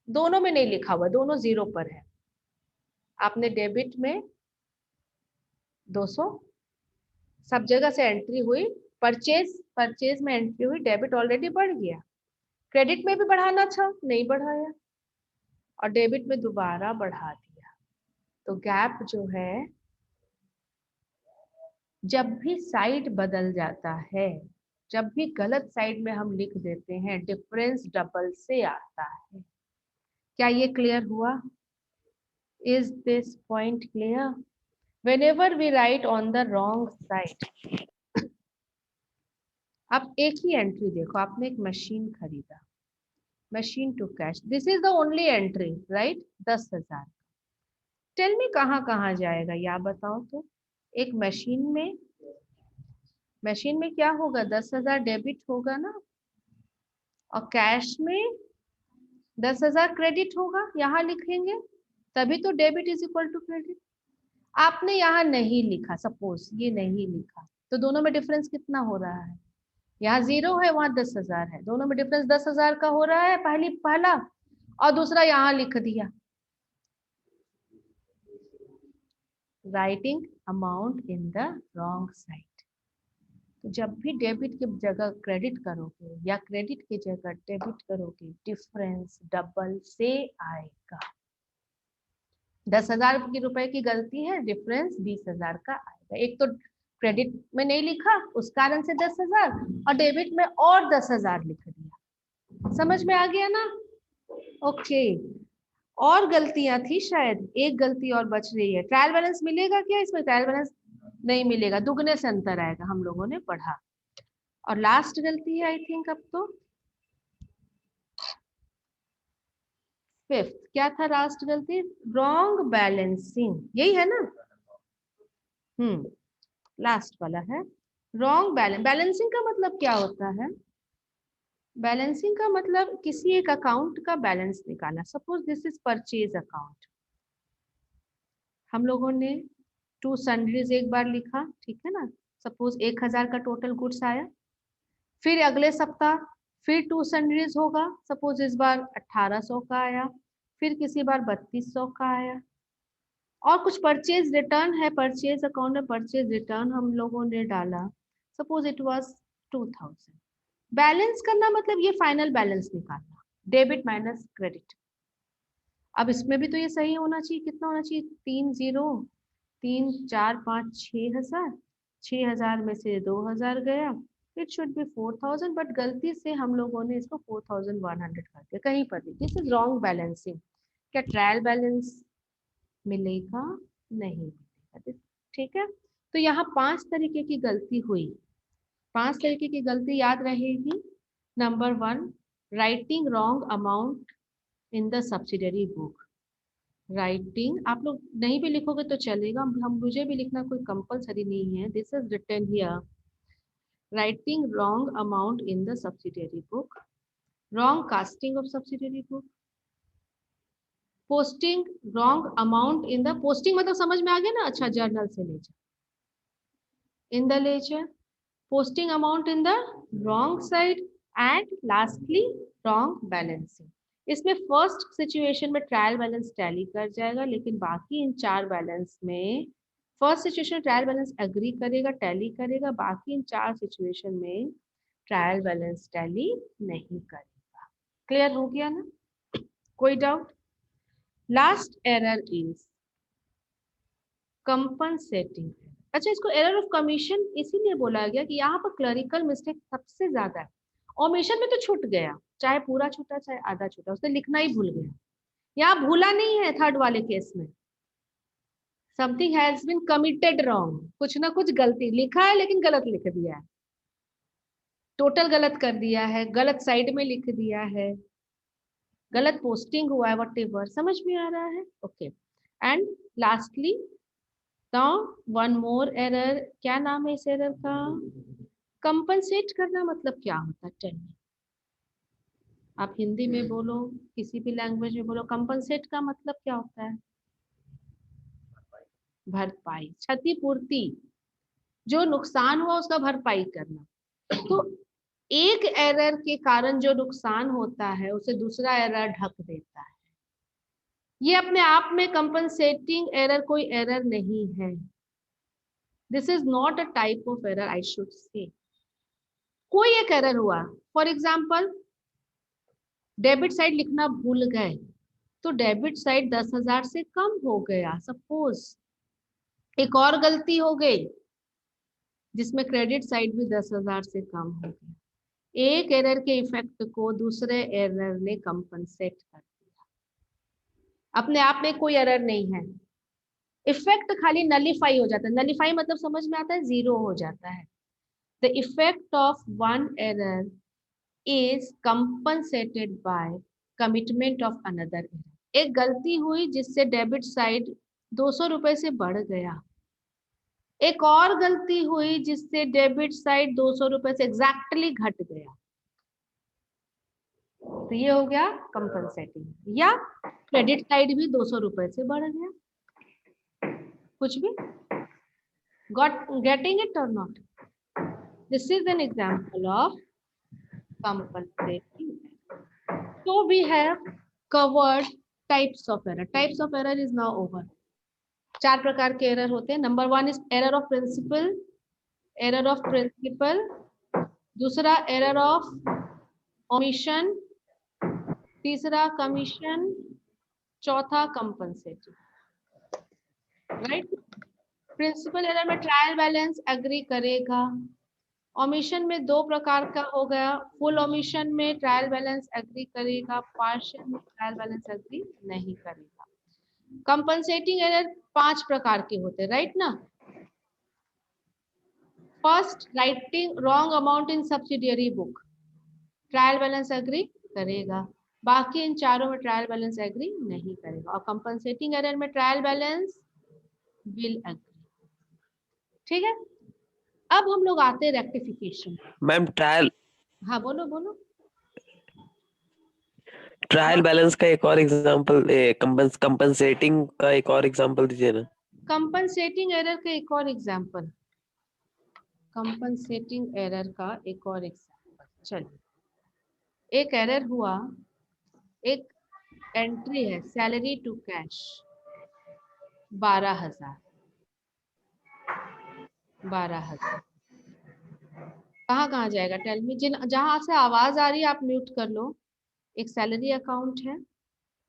दोनों में नहीं लिखा हुआ, दोनों जीरो पर है। आपने डेबिट में 200 सब जगह से एंट्री हुई, परचेज में एंट्री हुई, डेबिट ऑलरेडी बढ़ गया। क्रेडिट में भी बढ़ाना था, नहीं बढ़ाया, और डेबिट में दोबारा बढ़ा दिया। तो गैप जो है, जब भी साइड बदल जाता है, जब भी गलत साइड में हम लिख देते हैं, डिफरेंस डबल से आता है। क्या ये क्लियर हुआ? Is this point clear? whenever we write on the wrong side, आप एक ही एंट्री देखो, आपने एक मशीन खरीदा, machine to cash, this is the only entry, right? 10,000। Tell me कहाँ कहाँ जाएगा, या बताओ तो। एक मशीन में क्या होगा? 10,000 डेबिट होगा ना, और कैश में 10,000 क्रेडिट होगा। यहाँ लिखेंगे तभी तो debit is equal to credit. आपने यहाँ नहीं लिखा, सपोज ये नहीं लिखा, तो दोनों में डिफरेंस कितना हो रहा है? यहाँ 0 है, वहां 10,000 है, दोनों में डिफरेंस 10,000 का हो रहा है, पहला, और दूसरा यहाँ लिख दिया, writing amount in the wrong side. तो जब भी डेबिट की जगह क्रेडिट करोगे या क्रेडिट की जगह डेबिट करोगे, डिफरेंस डबल से आएगा। 10,000 की रुपए की गलती है, डिफरेंस 20,000 का आएगा। एक तो क्रेडिट में नहीं लिखा उस कारण से 10,000, और डेबिट में और 10,000 लिख दिया। समझ में आ गया ना? ओके। और गलतियां थी, शायद एक गलती और बच रही है। ट्रायल बैलेंस मिलेगा क्या इसमें? ट्रायल बैलेंस नहीं मिलेगा, दुगने से अंतर आएगा, हम लोगों ने पढ़ा। और लास्ट गलती है आई थिंक अब तो, फिफ्थ। क्या था लास्ट गलती? रॉन्ग बैलेंसिंग, यही है ना? लास्ट वाला है रॉन्ग बैलेंसिंग। का मतलब क्या होता है? बैलेंसिंग का मतलब किसी एक अकाउंट का बैलेंस निकालना। Suppose this is purchase account, हम लोगों ने टू सन्ड्रीज एक बार लिखा, ठीक है ना? सपोज 1,000 का टोटल गुड्स आया, फिर अगले सप्ताह फिर टू सन्ड्रीज होगा, सपोज इस बार 1,800 का आया, फिर किसी बार 3,200 का आया, और कुछ परचेज रिटर्न है, परचेज अकाउंट में परचेज रिटर्न हम लोगों ने डाला, सपोज इट वाज 2,000। बैलेंस करना मतलब ये फाइनल बैलेंस निकालना, डेबिट माइनस क्रेडिट। अब इसमें भी तो ये सही होना चाहिए, कितना होना चाहिए? 3 0, 3 4 5 6,000, 6,000 में से 2,000 गया, इट शुड बी 4,000, बट गलती से हम लोगों ने इसको 4,100 कर दिया कहीं पर भी। This is wrong balancing. क्या ट्रायल बैलेंस मिलेगा? नहीं मिलेगा, ठीक है? तो यहाँ 5 तरीके की गलती हुई। 5 तरीके की गलती याद रहेगी। Number 1, writing wrong amount in the subsidiary book. Writing आप लोग नहीं भी लिखोगे तो चलेगा, हम मुझे भी लिखना कोई कंपलसरी नहीं है। This is written here, writing wrong amount in the subsidiary book, wrong casting of subsidiary book, posting wrong amount in the, posting मतलब समझ में आ गया ना, अच्छा जर्नल से ledger, in the ledger, posting amount in the wrong side, and lastly wrong balancing. इसमें first situation में ट्रायल बैलेंस टैली कर जाएगा, लेकिन बाकी इन 4 बैलेंस में first situation trial balance agree करेगा, टैली करेगा, बाकी इन 4 सिचुएशन में ट्रायल बैलेंस टैली नहीं करेगा। क्लियर हो गया ना? कोई doubt? Last error is compensating. अच्छा, इसको एरर ऑफ कमीशन इसीलिए बोला गया कि यहाँ पर क्लरिकल मिस्टेक सबसे ज्यादा है। ओमिशन में तो छूट गया, चाहे पूरा छूटा चाहे आधा छूटा, उसने लिखना ही भूल गया। यहाँ भूला नहीं है, थर्ड वाले केस में something has been committed wrong, कुछ ना कुछ गलती लिखा है लेकिन गलत लिख दिया है, टोटल गलत कर दिया है, गलत साइड में लिख दिया है, गलत पोस्टिंग हुआ है, व्हाटएवर, समझ में आ रहा है? Okay, and lastly now one more error. क्या नाम है इस एरर का? कंपनसेट करना मतलब क्या होता है? Tell me. आप हिंदी में बोलो, किसी भी लैंग्वेज में बोलो, कंपनसेट का मतलब क्या होता है? भरपाई, क्षतिपूर्ति, जो नुकसान हुआ उसका भरपाई करना। तो एक एरर के कारण जो नुकसान होता है उसे दूसरा एरर ढक देता है। ये अपने आप में कंपनसेटिंग एरर कोई एरर नहीं है। This is not a type of error, I should say. कोई एक एरर हुआ, फॉर एग्जाम्पल डेबिट साइड लिखना भूल गए, तो डेबिट साइड 10,000 से कम हो गया, सपोज। एक और गलती हो गई जिसमें क्रेडिट साइड भी 10,000 से कम हो गया। एक एरर के इफेक्ट को दूसरे एरर ने कंपनसेट कर दिया। अपने आप में कोई एरर नहीं है, इफेक्ट खाली नलीफाई हो जाता है। नलीफाई मतलब समझ में आता है, जीरो हो जाता है। The effect of one error is compensated by commitment of another error. एक गलती हुई जिससे डेबिट साइड 200 रुपए से बढ़ गया, एक और गलती हुई जिससे डेबिट साइड 200 रुपए से एग्जैक्टली घट गया, तो ये हो गया कंपनसेटिंग। या क्रेडिट साइड भी 200 रुपए से बढ़ गया, कुछ भी। गॉट गेटिंग इट और not? This is an example of compensating. So we have covered types of error. Types of error is now over. 4 प्रकार के एरर होते हैं। Number 1 is error of principle, error of principle, दूसरा error of omission, तीसरा commission, चौथा compensating. Right? Principle error में trial balance agree करेगा, omission में 2 प्रकार का हो गया, फुल ओमिशन में ट्रायल बैलेंस एग्री करेगा, पार्शियल में ट्रायल बैलेंस एग्री नहीं करेगा। कंपनसेटिंग एरर 5 प्रकार के होते हैं, राइट ना? First, writing wrong amount in subsidiary book, trial balance agree करेगा, बाकी इन चारों में ट्रायल बैलेंस एग्री नहीं करेगा। और कंपनसेटिंग एरर में ट्रायल बैलेंस विल एग्री। ठीक है, अब हम लोग आते हैं रेक्टिफिकेशन। मैम ट्रायल, हाँ बोलो बोलो। ट्रायल बैलेंस का एक और एग्जांपल, कंपनसेटिंग का एक और एग्जांपल दीजिए ना। कंपनसेटिंग एरर का एक और एग्जांपल, कंपनसेटिंग एरर का एक और एग्जांपल। चलिए, एक एरर हुआ, एक एंट्री है सैलरी टू कैश 12,000। 12,000 कहाँ कहाँ जाएगा? Tell me. जिन जहां से आवाज आ रही है आप म्यूट कर लो। एक सैलरी अकाउंट है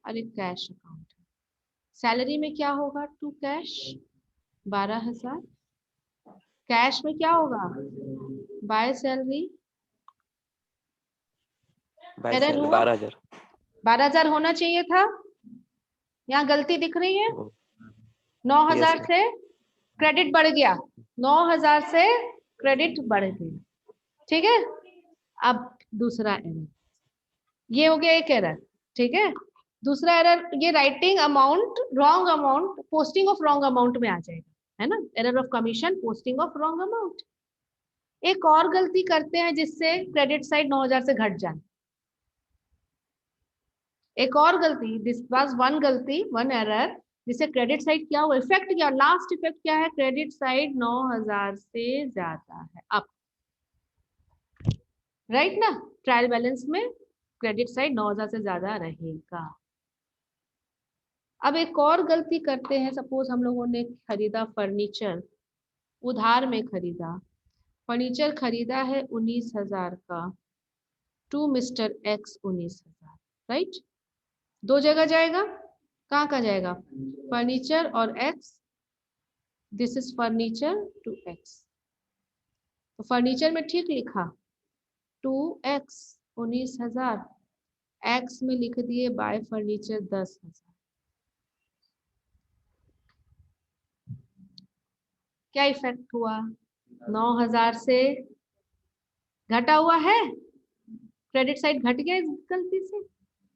और एक कैश अकाउंट है। सैलरी में क्या होगा? To cash 12,000। कैश में क्या होगा? By salary. एरर हुआ 12,000। 12,000 होना चाहिए था, यहाँ गलती दिख रही है। 9,000 Yes, से क्रेडिट बढ़ गया, 9,000 से क्रेडिट बढ़ गया। ठीक है, अब दूसरा एरर, ये हो गया एक एरर। ठीक है, दूसरा एरर, ये writing amount wrong amount, posting of wrong amount में आ जाएगा, है ना? Error of commission, posting of wrong amount. एक और गलती करते हैं जिससे क्रेडिट साइड 9,000 से घट जाए, एक और गलती, दिस वाज वन गलती, वन एरर, जिसे क्रेडिट साइड क्या हुआ, इफेक्ट क्या, लास्ट इफेक्ट क्या है, क्रेडिट साइड 9000 से ज्यादा है अब, राइट ना, ट्रायल बैलेंस में क्रेडिट साइड 9000 से ज्यादा रहेगा। अब एक और गलती करते हैं, सपोज हम लोगों ने खरीदा फर्नीचर, उधार में खरीदा फर्नीचर, खरीदा है 19,000 का, टू मिस्टर एक्स 19,000, राइट, दो जगह जाएगा, कहाँ कहाँ जाएगा, फर्नीचर और X, this is furniture to X, तो फर्नीचर में ठीक लिखा 2x 19,000, एक्स में लिख दिए बाय फर्नीचर 10,000, क्या इफेक्ट हुआ, 9,000 से घटा हुआ है, क्रेडिट साइड घट गया इस गलती से,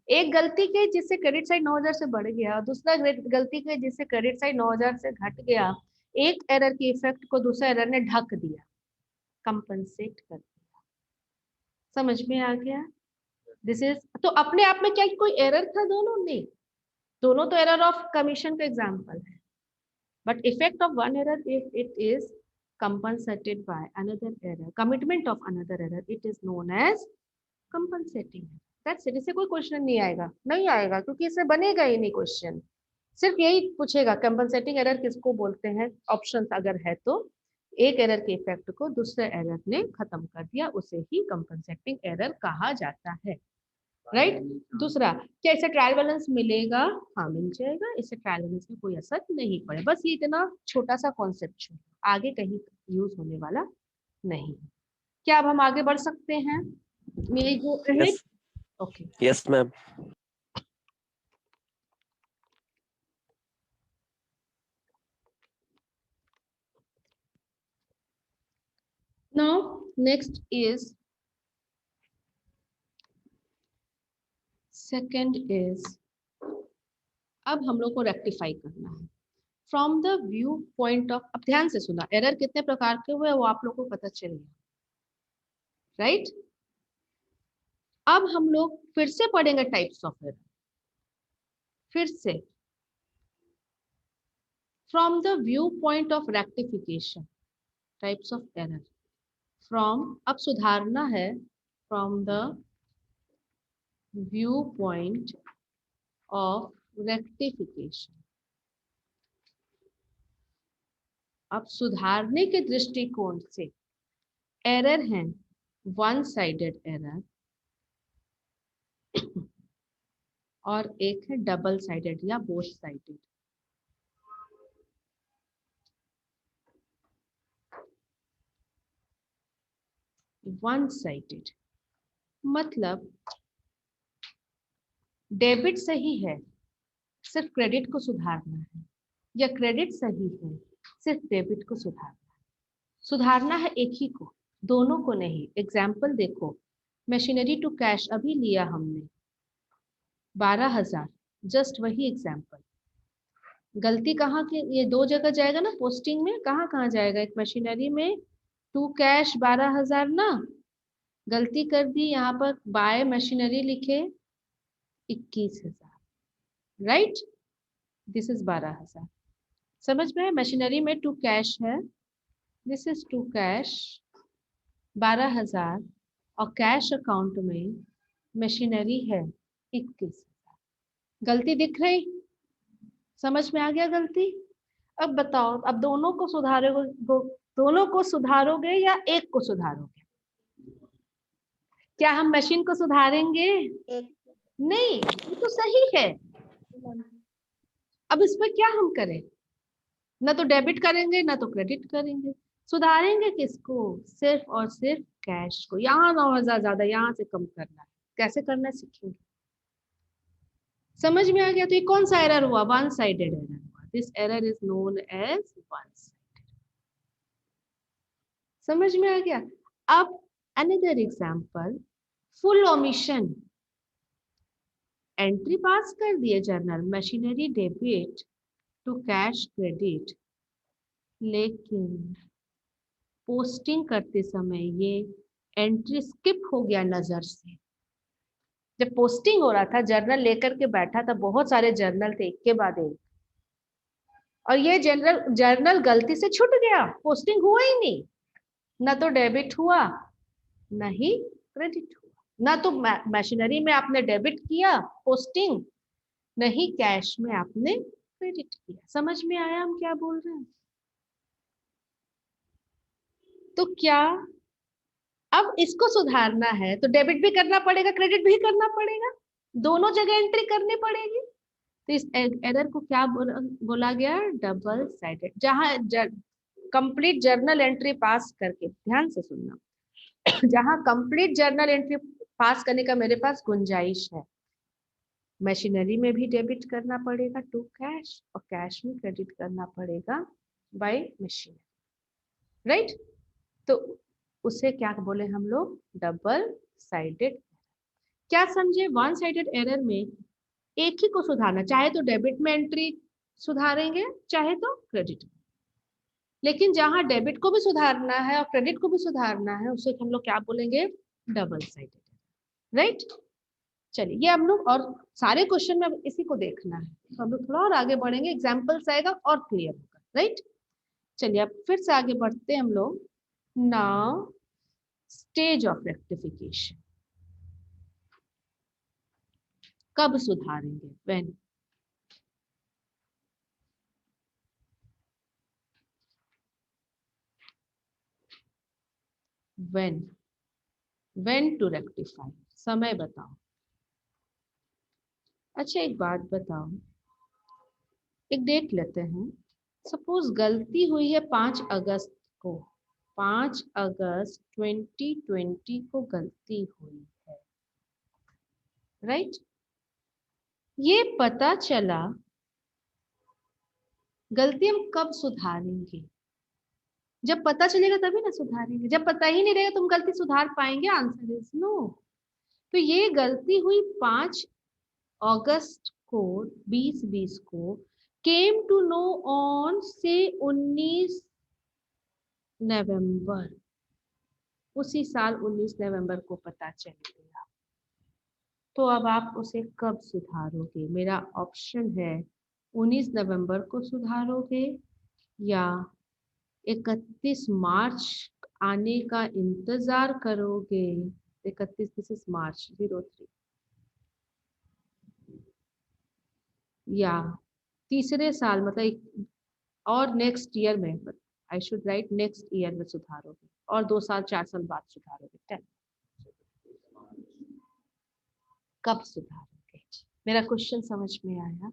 एक गलती के जिससे क्रेडिट साइड 9,000 से बढ़ गया, दूसरा गलती के जिससे क्रेडिट साइड 9,000 से घट गया, एक एरर के इफेक्ट को दूसरा एरर ने ढक दिया, कंपनसेट कर दिया। समझ में आ गया, दिस इज, तो अपने आप में क्या कोई एरर था, दोनों नहीं, दोनों तो एरर ऑफ कमीशन का एग्जांपल है, but effect of one error, if it is compensated by another error, commitment of another error, it is known as compensating, that's it। इससे कोई क्वेश्चन नहीं आएगा, नहीं आएगा, क्योंकि इससे बनेगा ही नहीं क्वेश्चन, सिर्फ यही पूछेगा कंपनसेटिंग एरर किसको बोलते हैं, ऑप्शन अगर है तो, एक एरर के इफेक्ट को दूसरे एरर ने खत्म कर दिया, उसे ही कंपनसेटिंग एरर कहा जाता है, राइट। दूसरा, क्या इसे ट्रायल बैलेंस मिलेगा, हाँ मिल जाएगा, इससे ट्रायल बैलेंस में कोई असर नहीं पड़े, बस ये इतना छोटा सा कॉन्सेप्ट है, आगे कहीं यूज होने वाला नहीं। क्या अब हम आगे बढ़ सकते हैं, मेरी जो yes okay, yes ma'am. Now next is, second is, अब हम लोग को रेक्टिफाई करना है from the view point of, अब ध्यान से सुना, एरर कितने प्रकार के हुए वो आप लोग को पता चल गया, राइट। अब हम लोग फिर से पढ़ेंगे टाइप्स ऑफ एरर, फिर से from the view point of rectification, types of error from, अब सुधारना है from the view point of rectification, अब सुधारने के दृष्टिकोण से, एरर है वन साइडेड एरर और एक है डबल साइडेड या बोथ साइडेड। वन साइडेड मतलब डेबिट सही है, सिर्फ क्रेडिट को सुधारना है, या क्रेडिट सही है, सिर्फ डेबिट को सुधारना है, सुधारना है एक ही को, दोनों को नहीं। एग्जाम्पल देखो, मशीनरी टू कैश अभी लिया हमने 12,000, जस्ट वही एग्जाम्पल, गलती कहाँ की, ये दो जगह जाएगा ना पोस्टिंग में, कहाँ कहाँ जाएगा, एक मशीनरी में टू कैश 12,000 ना, गलती कर दी, यहाँ पर बाय मशीनरी लिखे 21,000, राइट, दिस इज 12,000, समझ में, मशीनरी में टू कैश है, दिस इज टू कैश 12,000, और कैश अकाउंट में मशीनरी है 21,000, गलती दिख रही, समझ में आ गया गलती। अब बताओ, अब दोनों को सुधारोगे, दोनों को सुधारोगे या एक को सुधारोगे, क्या हम मशीन को सुधारेंगे, नहीं, ये तो सही है, अब इसमें क्या हम करें, ना तो डेबिट करेंगे ना तो क्रेडिट करेंगे, सुधारेंगे किसको, सिर्फ और सिर्फ कैश को, यहाँ 9,000 ज्यादा, यहाँ से कम करना है, कैसे करना सीखेंगे, समझ में आ गया। तो ये कौन सा एरर हुआ, वन साइडेड एरर हुआ, this error is known as one sided, समझ में आ गया। अब another example, full omission, entry pass कर दिए journal machinery debit to cash credit, लेकिन पोस्टिंग करते समय ये एंट्री स्किप हो गया नजर से, जब पोस्टिंग हो रहा था जर्नल लेकर के बैठा था, बहुत सारे जर्नल थे एक के बाद एक, और ये जर्नल गलती से छूट गया, पोस्टिंग हुआ ही नहीं, ना तो डेबिट हुआ ना ही क्रेडिट हुआ, ना तो मशीनरी में आपने डेबिट किया पोस्टिंग, नहीं कैश में आपने क्रेडिट किया। समझ में आया हम क्या बोल रहे हैं? तो क्या अब इसको सुधारना है तो डेबिट भी करना पड़ेगा, क्रेडिट भी करना पड़ेगा, दोनों जगह एंट्री करनी पड़ेगी। तो इस एरर को क्या बोला गया? Double sided. जहां कंप्लीट जर्नल एंट्री पास करके, ध्यान से सुनना, जहां कंप्लीट जर्नल एंट्री पास करने का मेरे पास गुंजाइश है, मशीनरी में भी डेबिट करना पड़ेगा टू कैश और कैश में क्रेडिट करना पड़ेगा बाय मशीन, राइट? तो उसे क्या बोले हम लोग? Double sided. क्या समझे? वन साइडेड एरर में एक ही को सुधारना, चाहे तो डेबिट में एंट्री सुधारेंगे चाहे तो क्रेडिट में, लेकिन जहां डेबिट को भी सुधारना है और क्रेडिट को भी सुधारना है उसे हम लोग क्या बोलेंगे? Double sided, right? चलिए ये हम लोग, और सारे क्वेश्चन में इसी को देखना है, तो हम लोग थोड़ा और आगे बढ़ेंगे, एग्जाम्पल्स आएगा और क्लियर होगा, राइट? चलिए अब फिर से आगे बढ़ते हैं हम लोग। नाउ स्टेज ऑफ रेक्टिफिकेशन, कब सुधारेंगे? व्हेन? व्हेन टू रेक्टिफाई, समय बताओ। अच्छा एक बात बताओ, एक डेट लेते हैं, सपोज गलती हुई है 5 अगस्त को, 5 अगस्त 2020 को गलती हुई है, राइट? ये पता चला, गलती हम कब सुधारेंगे? जब पता चलेगा तभी ना सुधारेंगे, जब पता ही नहीं रहेगा तुम गलती सुधार पाएंगे? Answer is no. तो ये गलती हुई 5 अगस्त को 2020 को, केम टू नो ऑन से 19 नवंबर, उसी साल 19 नवंबर को पता चल गया। तो अब आप उसे कब सुधारोगे? मेरा ऑप्शन है 19 नवंबर को सुधारोगे या 31 मार्च आने का इंतजार करोगे। 31 दिस इज मार्च 03, या तीसरे साल मतलब और नेक्स्ट ईयर में, I should write next year में सुधारोगे, और 2 साल 4 साल बाद सुधारोगे। 10 कब सुधारोगे? मेरा क्वेश्चन समझ में आया?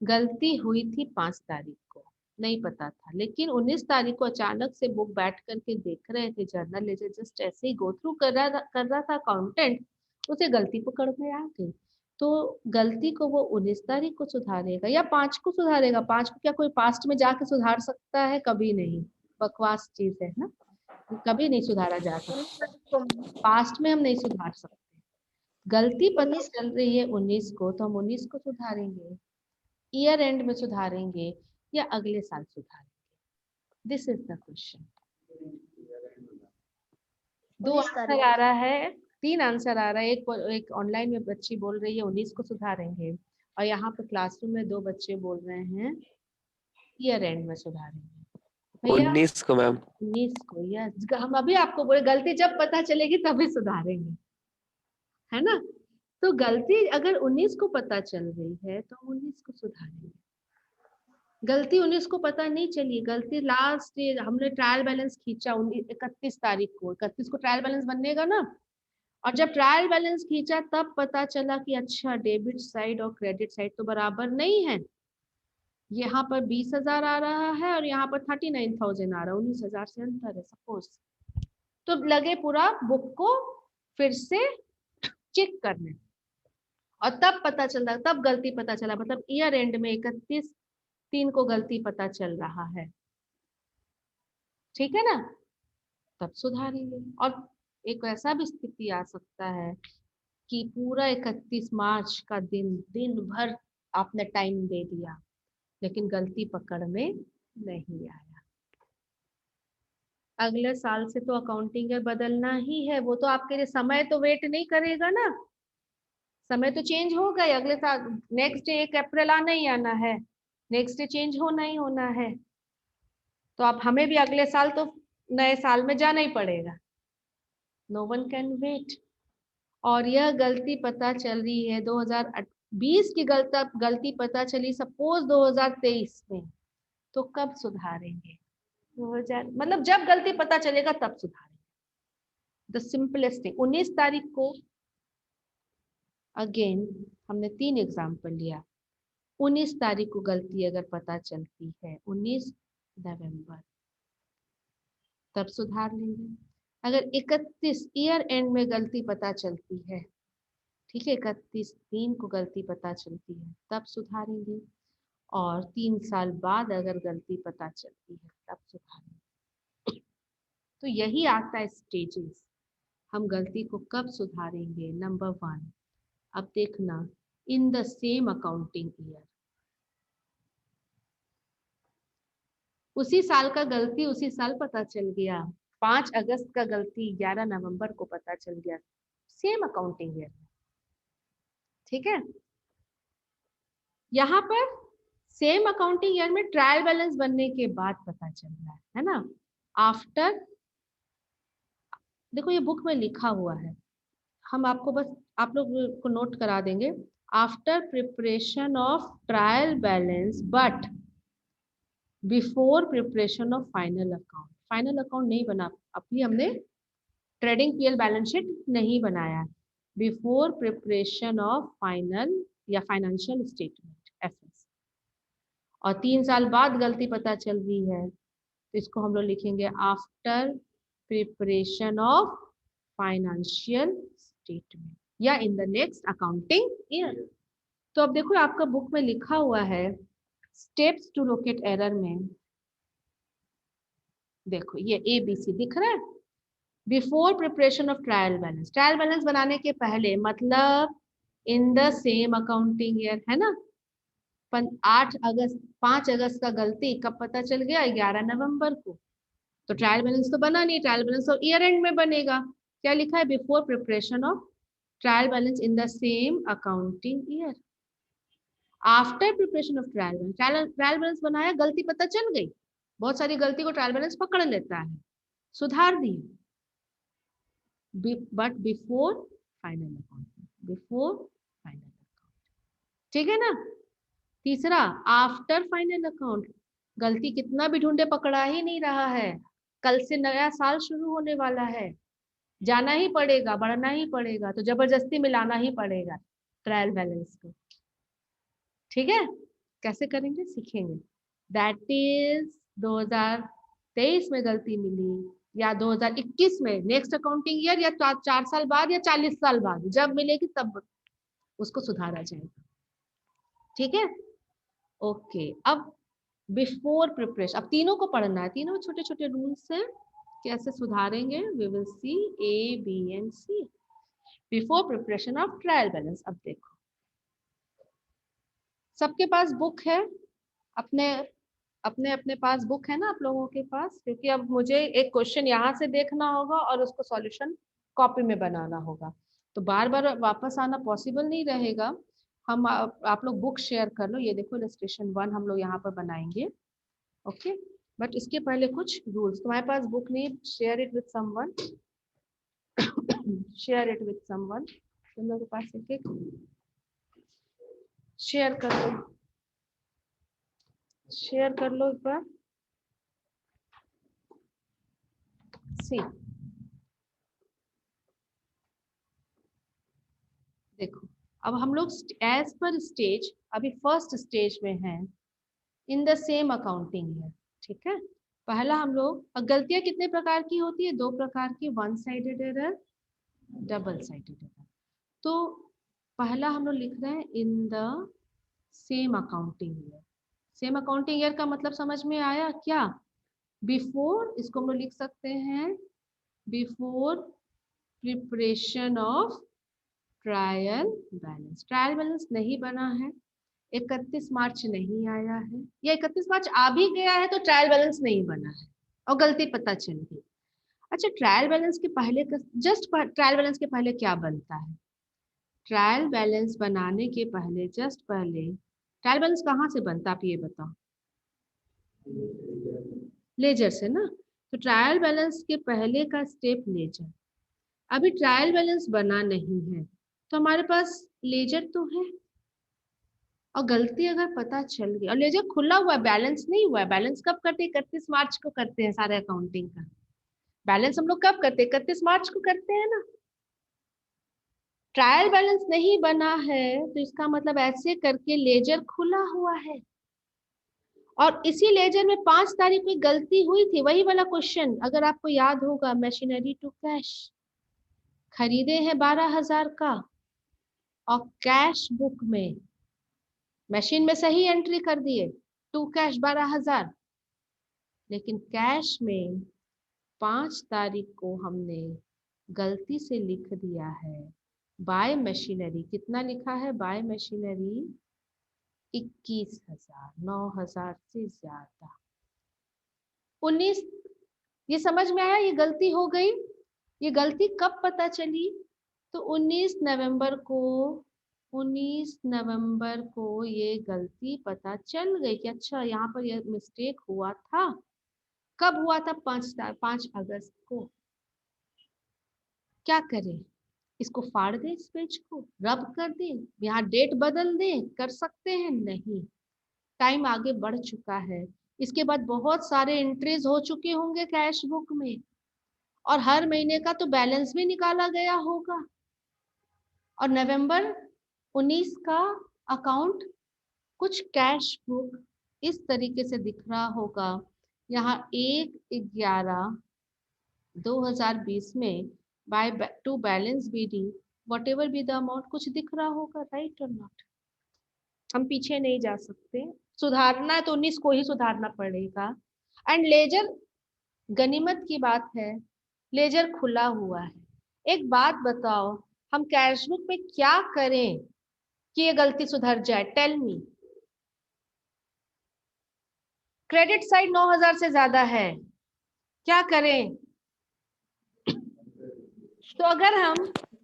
गलती हुई थी 5 तारीख को, नहीं पता था, लेकिन 19 तारीख को अचानक से बुक बैठ करके देख रहे थे, जर्नल लेजर जस्ट ऐसे ही गो थ्रू कर रहा था कंटेंट, उसे गलती पकड़ में आ गई। तो गलती को वो 19 तारीख को सुधारेगा या 5 को सुधारेगा? 5 को क्या कोई पास्ट में जाके सुधार सकता है? कभी नहीं, बकवास चीज है ना, कभी नहीं सुधारा जा सकता, पास्ट में हम नहीं सुधार सकते। गलती पता चल रही है 19 को, तो हम 19 को सुधारेंगे, ईयर एंड में सुधारेंगे या अगले साल सुधारेंगे? This is the question. 2 answer आ रहा है, 3 आंसर आ रहा है। एक ऑनलाइन में बच्ची बोल रही है 19 को सुधारेंगे, और यहाँ पे क्लासरूम में 2 बच्चे बोल रहे हैं ईयर एंड में सुधारेंगे। भैया 19 को मैम। 19 को, यस, हम अभी आपको बोले गलती जब पता चलेगी तभी सुधारेंगे, है ना? तो गलती अगर 19 को पता चल रही है तो 19 को सुधारेंगे। गलती 19 को पता नहीं चली, गलती लास्ट हमने ट्रायल बैलेंस खींचा 31 तारीख को, 31 को ट्रायल बैलेंस बनेगा ना, और जब ट्रायल बैलेंस खींचा तब पता चला कि अच्छा डेबिट साइड और क्रेडिट साइड तो बराबर नहीं है, यहाँ पर 20,000 आ रहा है और यहाँ पर 39,000 आ रहा है, 19,000 से अंतर है सपोज। तो लगे पूरा बुक को फिर से चेक करने, और तब पता चला, तब गलती पता चला, मतलब ईयर एंड में 31/3 को गलती पता चल रहा है, ठीक है ना? तब सुधारेंगे। और एक ऐसा भी स्थिति आ सकता है कि पूरा 31 मार्च का दिन भर आपने टाइम दे दिया लेकिन गलती पकड़ में नहीं आया, अगले साल से तो अकाउंटिंग ईयर बदलना ही है, वो तो आपके लिए समय तो वेट नहीं करेगा ना, समय तो चेंज हो गए, अगले साल नेक्स्ट डे 1 अप्रैल आना ही आना है, नेक्स्ट डे चेंज होना ही होना है। तो अब हमें भी अगले साल तो नए साल में जाना ही पड़ेगा। No one can wait. और यह गलती पता चल रही है 2020 की गलती पता चली सपोज 2023 में, तो कब सुधारेंगे? 2000 मतलब जब गलती पता चलेगा तब सुधारेंगे। The simplest thing. 19 तारीख को अगेन हमने 3 एग्जाम्पल लिया। 19 तारीख को गलती अगर पता चलती है 19 नवंबर, तब सुधार लेंगे। अगर 31 ईयर एंड में गलती पता चलती है, ठीक है, 31/3 को गलती पता चलती है, तब सुधारेंगे। और 3 साल बाद अगर गलती पता चलती है तब सुधारेंगे। तो यही आता है स्टेजेस, हम गलती को कब सुधारेंगे। नंबर 1, अब देखना, in the same accounting year. उसी साल का गलती उसी साल पता चल गया, 5 अगस्त का गलती 11 नवंबर को पता चल गया, सेम अकाउंटिंग ईयर। ठीक है, यहाँ पर सेम अकाउंटिंग ईयर में ट्रायल बैलेंस बनने के बाद पता चल रहा है ना। आफ्टर, देखो ये बुक में लिखा हुआ है, हम आपको बस आप लोग को नोट करा देंगे। After preparation of trial balance but before preparation of final account. Final account नहीं बना, अभी हमने ट्रेडिंग पीएल बैलेंस शीट नहीं बनाया। बिफोर प्रिपरेशन ऑफ फाइनल या फाइनेंशियल स्टेटमेंट एफएस, और 3 साल बाद गलती पता चल रही है, तो इसको हम लोग लिखेंगे after preparation of financial statement या in the next accounting year. तो अब देखो आपका बुक में लिखा हुआ है स्टेप्स टू लोकेट एरर में, देखो ये ABC दिख रहा है। Before preparation of trial balance, trial balance बनाने के पहले मतलब in the same accounting year, है ना। 5 अगस्त का गलती कब पता चल गया? 11 नवंबर को। तो ट्रायल बैलेंस तो बना नहीं, ट्रायल बैलेंस तो ईयर एंड में बनेगा। क्या लिखा है? Before preparation of trial balance in the same accounting year. After preparation of trial balance, trial balance बनाया, गलती पता चल गई, बहुत सारी गलती को ट्रायल बैलेंस पकड़ लेता है, सुधार दी, but before final account, before final account. ठीक है ना। तीसरा, आफ्टर फाइनल अकाउंट, गलती कितना भी ढूंढे पकड़ा ही नहीं रहा है, कल से नया साल शुरू होने वाला है, जाना ही पड़ेगा, बढ़ना ही पड़ेगा, तो जबरदस्ती मिलाना ही पड़ेगा ट्रायल बैलेंस को। ठीक है, कैसे करेंगे सीखेंगे। दैट इज 2023 में गलती मिली या 2021 में, नेक्स्ट अकाउंटिंग ईयर या 4 साल बाद या 40 साल बाद, जब मिलेगी तब उसको सुधारा जाएगा। ठीक है, ओके। अब बिफोर प्रिपरेशन, अब तीनों को पढ़ना है, तीनों छोटे छोटे रूल्स हैं, कैसे सुधारेंगे। We will see A, B and C। Before preparation of trial balance, अब देखो सबके पास बुक है, अपने अपने अपने पास बुक है ना आप लोगों के पास, क्योंकि अब मुझे एक क्वेश्चन यहाँ से देखना होगा और उसको सॉल्यूशन कॉपी में बनाना होगा, तो बार बार वापस आना पॉसिबल नहीं रहेगा। हम आप लोग बुक शेयर कर लो, ये देखो इलस्ट्रेशन 1 हम लोग यहाँ पर बनाएंगे। ओके, बट इसके पहले कुछ रूल्स, तुम्हारे पास बुक नहीं, share it with someone, share it with someone, तुम लोगों के पास एक शेयर कर लो, शेयर कर लो एक बार। सी देखो, अब हम लोग एज पर स्टेज अभी फर्स्ट स्टेज में हैं, in the same accounting year. ठीक है, पहला हम लोग, गलतियां कितने प्रकार की होती है? 2 प्रकार की, one sided error, double sided error. तो पहला हम लोग लिख रहे हैं in the same accounting year. Same accounting year का मतलब समझ में आया क्या? बिफोर, इसको हम लोग लिख सकते हैं before preparation of trial balance. Trial balance नहीं बना है, 31 मार्च नहीं आया है, या 31 मार्च आ भी गया है तो ट्रायल बैलेंस नहीं बना है और गलती पता चल गई। अच्छा, ट्रायल बैलेंस के पहले, जस्ट ट्रायल बैलेंस के पहले क्या बनता है? ट्रायल बैलेंस बनाने के पहले, जस्ट पहले, ट्रायल बैलेंस कहाँ से बनता आप ये बताओ? लेजर से ना। तो ट्रायल बैलेंस के पहले का स्टेप लेजर। अभी ट्रायल बैलेंस बना नहीं है तो हमारे पास लेजर तो है, और गलती अगर पता चल गई और लेजर खुला हुआ है, बैलेंस नहीं हुआ है। बैलेंस कब करते हैं? 31 मार्च को करते हैं सारे अकाउंटिंग का बैलेंस हम लोग कब करते हैं? 31 मार्च को करते हैं ना। ट्रायल बैलेंस नहीं बना है तो इसका मतलब ऐसे करके लेजर खुला हुआ है, और इसी लेजर में 5 तारीख को गलती हुई थी, वही वाला क्वेश्चन अगर आपको याद होगा, मशीनरी टू कैश खरीदे हैं 12,000 का, और कैश बुक में मशीन में सही एंट्री कर दिए टू कैश 12,000, लेकिन कैश में 5 तारीख को हमने गलती से लिख दिया है बाय मशीनरी। कितना लिखा है बाय मशीनरी? 21,000, 9,000 से ज्यादा। 19, ये समझ में आया? ये गलती हो गई। ये गलती कब पता चली? तो 19 नवंबर को ये गलती पता चल गई कि अच्छा यहाँ पर ये मिस्टेक हुआ था। कब हुआ था? 5 अगस्त को। क्या करें? इसको फाड़ दें, इस पेज को रब कर दें, यहाँ डेट बदल दें? कर सकते हैं? नहीं, टाइम आगे बढ़ चुका है। इसके बाद बहुत सारे एंट्रीज हो चुके होंगे कैश बुक में, और हर महीने का तो बैलेंस भी निकाला गया होगा, और नवंबर 19 का अकाउंट कुछ कैश बुक इस तरीके से दिख रहा होगा। यहाँ 1/11/2020 में by to balance BD whatever be the amount कुछ दिख रहा होगा, राइट और नॉट? हम पीछे नहीं जा सकते, सुधारना है तो 19 को ही सुधारना पड़ेगा। एंड लेजर, गनीमत की बात है, लेजर खुला हुआ है। एक बात बताओ, हम कैश बुक में क्या करें कि ये गलती सुधर जाए? Tell me. क्रेडिट साइड 9,000 से ज्यादा है, क्या करें? तो अगर हम,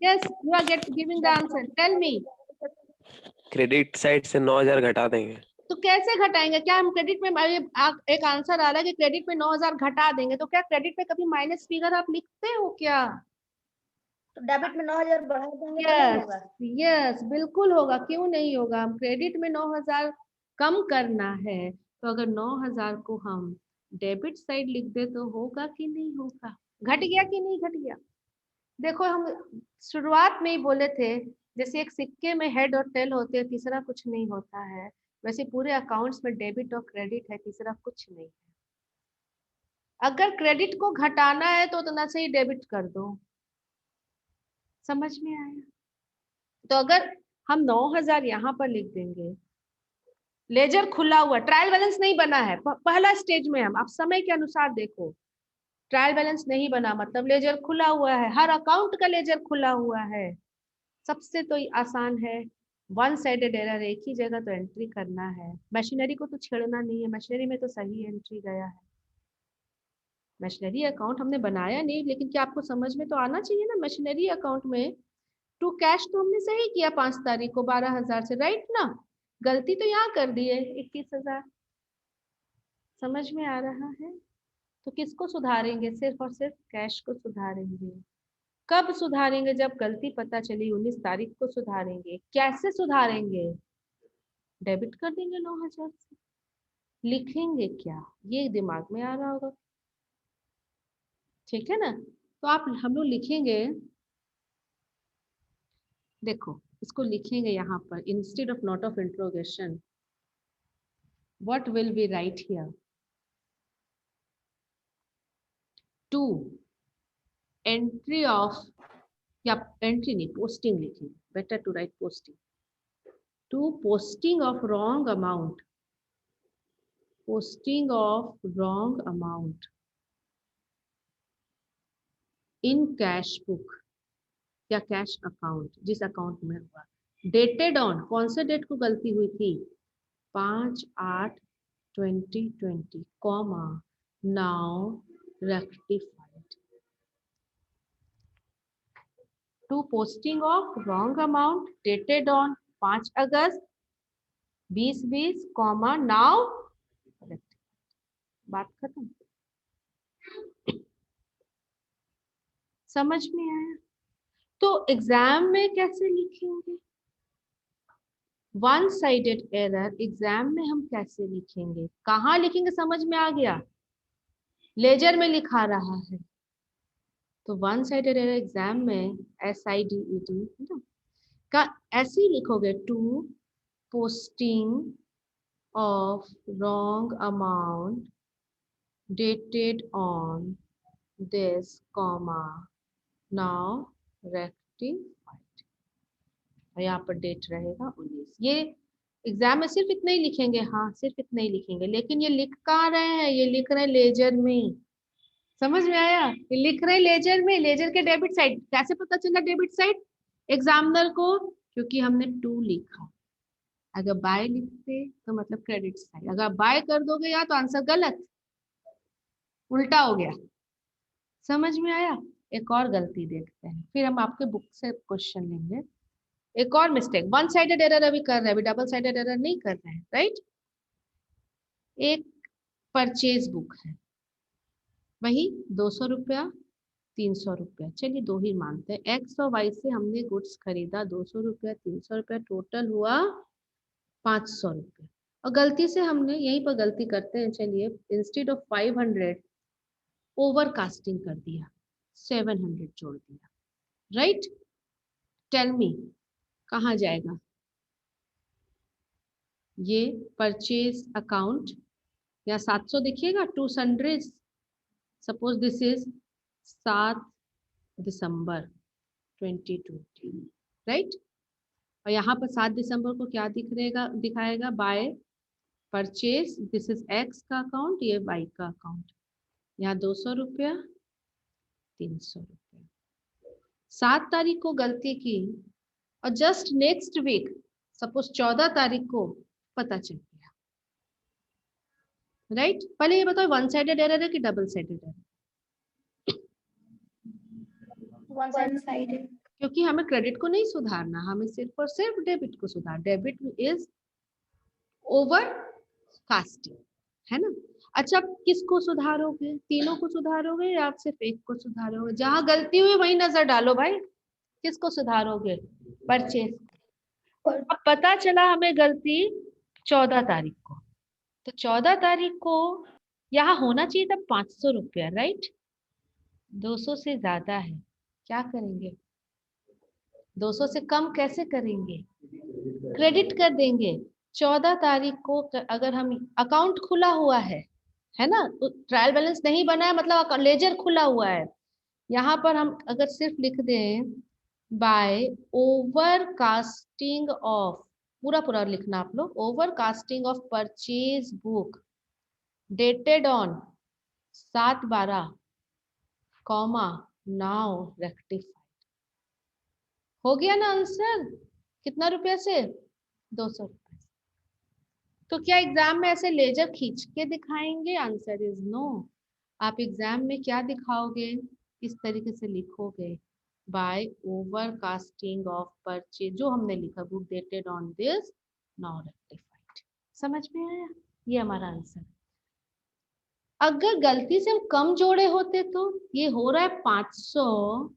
yes you are giving the answer, tell me. Credit side से 9,000 घटा देंगे। तो कैसे घटाएंगे? क्या हम क्रेडिट में, एक आंसर आ रहा है कि क्रेडिट में 9,000 घटा देंगे, तो क्या क्रेडिट में कभी माइनस फिगर आप लिखते हो क्या? तो डेबिट में 9,000 बढ़ा देंगे तो नहीं यस होगा? यस, बिल्कुल होगा, क्यों नहीं होगा? हम क्रेडिट में 9,000 कम करना है, तो अगर 9,000 को हम डेबिट साइड लिख दे तो होगा कि नहीं होगा? घट गया कि नहीं घट गया? देखो, हम शुरुआत में ही बोले थे, जैसे एक सिक्के में हेड और टेल होते हैं, तीसरा कुछ नहीं होता है, वैसे पूरे अकाउंट्स में डेबिट और क्रेडिट है, तीसरा कुछ नहीं है। अगर क्रेडिट को घटाना है तो उतना से ही डेबिट कर दो। समझ में आया? तो अगर हम 9,000 यहाँ पर लिख देंगे, लेजर खुला हुआ, ट्रायल बैलेंस नहीं बना है, पहला स्टेज में हम, आप समय के अनुसार देखो, ट्रायल बैलेंस नहीं बना मतलब लेजर खुला हुआ है, हर अकाउंट का लेजर खुला हुआ है। सबसे तो आसान है, वन साइडेड एरर, एक ही जगह तो एंट्री करना है, मशीनरी को तो छेड़ना नहीं है, मशीनरी में तो सही एंट्री गया है। मशीनरी अकाउंट हमने बनाया नहीं, लेकिन क्या आपको समझ में तो आना चाहिए ना? मशीनरी अकाउंट में टू कैश तो हमने सही किया 5 तारीख को 12,000 से, राइट ना? गलती तो यहाँ कर दी है 21,000। समझ में आ रहा है? तो किसको सुधारेंगे? सिर्फ और सिर्फ कैश को सुधारेंगे। कब सुधारेंगे? जब गलती पता चली 19 तारीख को सुधारेंगे। कैसे सुधारेंगे? डेबिट कर देंगे 9,000 से। लिखेंगे क्या, ये दिमाग में आ रहा होगा, ठीक है ना? तो आप, हम लोग लिखेंगे, देखो इसको लिखेंगे यहाँ पर, instead of note of interrogation, what will be write here? To entry of, या एंट्री नहीं, पोस्टिंग लिखेंगे, better to write posting, to posting of wrong amount, posting of wrong amount in cash book या cash account, जिस account में हुआ, dated on, कौन से date को गलती हुई थी? 5/8/2020, comma, now rectified. To posting of wrong amount dated on 5 August 2020 comma now. बात खत्म। समझ में आया? तो एग्जाम में कैसे लिखेंगे वन साइडेड एरर? एग्जाम में हम कैसे लिखेंगे, कहाँ लिखेंगे, समझ में आ गया? लेजर में लिखा रहा है तो वन साइडेड एरर एग्जाम में SIDED का ऐसे ही लिखोगे, to posting of wrong amount dated on this comma now rectified। और यहाँ पर डेट रहेगा 19। ये एग्जाम में सिर्फ इतना ही लिखेंगे, हाँ सिर्फ इतना ही लिखेंगे, लेकिन ये लिख कहाँ रहे हैं, ये लिख रहे हैं लेजर में। समझ में आया? ये लिख रहे हैं लेजर में, लेजर के डेबिट साइड। कैसे पता चला डेबिट साइड एग्जामिनर को? क्योंकि हमने टू लिखा। अगर बाय लिखते तो मतलब क्रेडिट साइड, अगर बाय कर दोगे या तो आंसर गलत, उल्टा हो गया। समझ में आया? एक और गलती देखते हैं, फिर हम आपके बुक से क्वेश्चन लेंगे। एक और मिस्टेक, वन साइडेड एरर अभी कर रहे हैं, अभी डबल साइडेड एरर नहीं कर रहे हैं, राइट? एक परचेज बुक है, वही 200 रुपया 300 रुपया, चलिए दो ही मानते हैं। एक्स और वाई से हमने गुड्स खरीदा 200 रुपया 300 रुपया, टोटल हुआ 500 रुपया। और गलती से हमने, यहीं पर गलती करते हैं, चलिए इंस्टेड ऑफ 500 ओवर कास्टिंग कर दिया, 700 जोड़ दिया, राइट? टेल मी कहाँ जाएगा ये परचेज अकाउंट? या 700 देखिएगा, to sundries, suppose this is 7 December 2020, right? और यहाँ पर 7 दिसंबर को क्या दिखाएगा? By purchase, this is X का अकाउंट, ये वाई का अकाउंट। यहाँ 200 रुपया 300 रुपया। 7 तारीख को गलती की और जस्ट नेक्स्ट वीक सपोज 14 तारीख को पता चल गया, राइट? पहले ये बताओ वन साइडेड एरर है कि double sided error? One sided. क्योंकि हमें क्रेडिट को नहीं सुधारना, हमें सिर्फ और सिर्फ डेबिट को सुधार। डेबिट इज ओवर कास्टिंग, है ना? अच्छा, किसको सुधारोगे? तीनों को सुधारोगे या आप सिर्फ एक को सुधारोगे? जहां गलती हुई वही नजर डालो भाई। किसको सुधारोगे? परचेज। अब पता चला हमें गलती 14 तारीख को, तो 14 तारीख को यहाँ होना चाहिए था 500 रुपया, राइट? 200 से ज्यादा है, क्या करेंगे? 200 से कम कैसे करेंगे? क्रेडिट कर देंगे। 14 तारीख को अगर हम, अकाउंट खुला हुआ है ना? तो ट्रायल बैलेंस नहीं बना है, मतलब लेजर खुला हुआ है। यहाँ पर हम अगर सिर्फ लिख दें बाय ओवर कास्टिंग ऑफ, पूरा पूरा लिखना आप लोग, over casting of purchase book dated on 7/12 comma now rectified. हो गया ना आंसर? कितना रुपया से? 200 रुपये। तो क्या एग्जाम में ऐसे लेजर खींच के दिखाएंगे? Answer is no. आप एग्जाम में क्या दिखाओगे? इस तरीके से लिखोगे, by over casting of purchase, जो हमने लिखा, book dated on this now rectified. समझ में आया? ये हमारा आंसर। अगर गलती से हम कम जोड़े होते तो ये हो रहा है 500,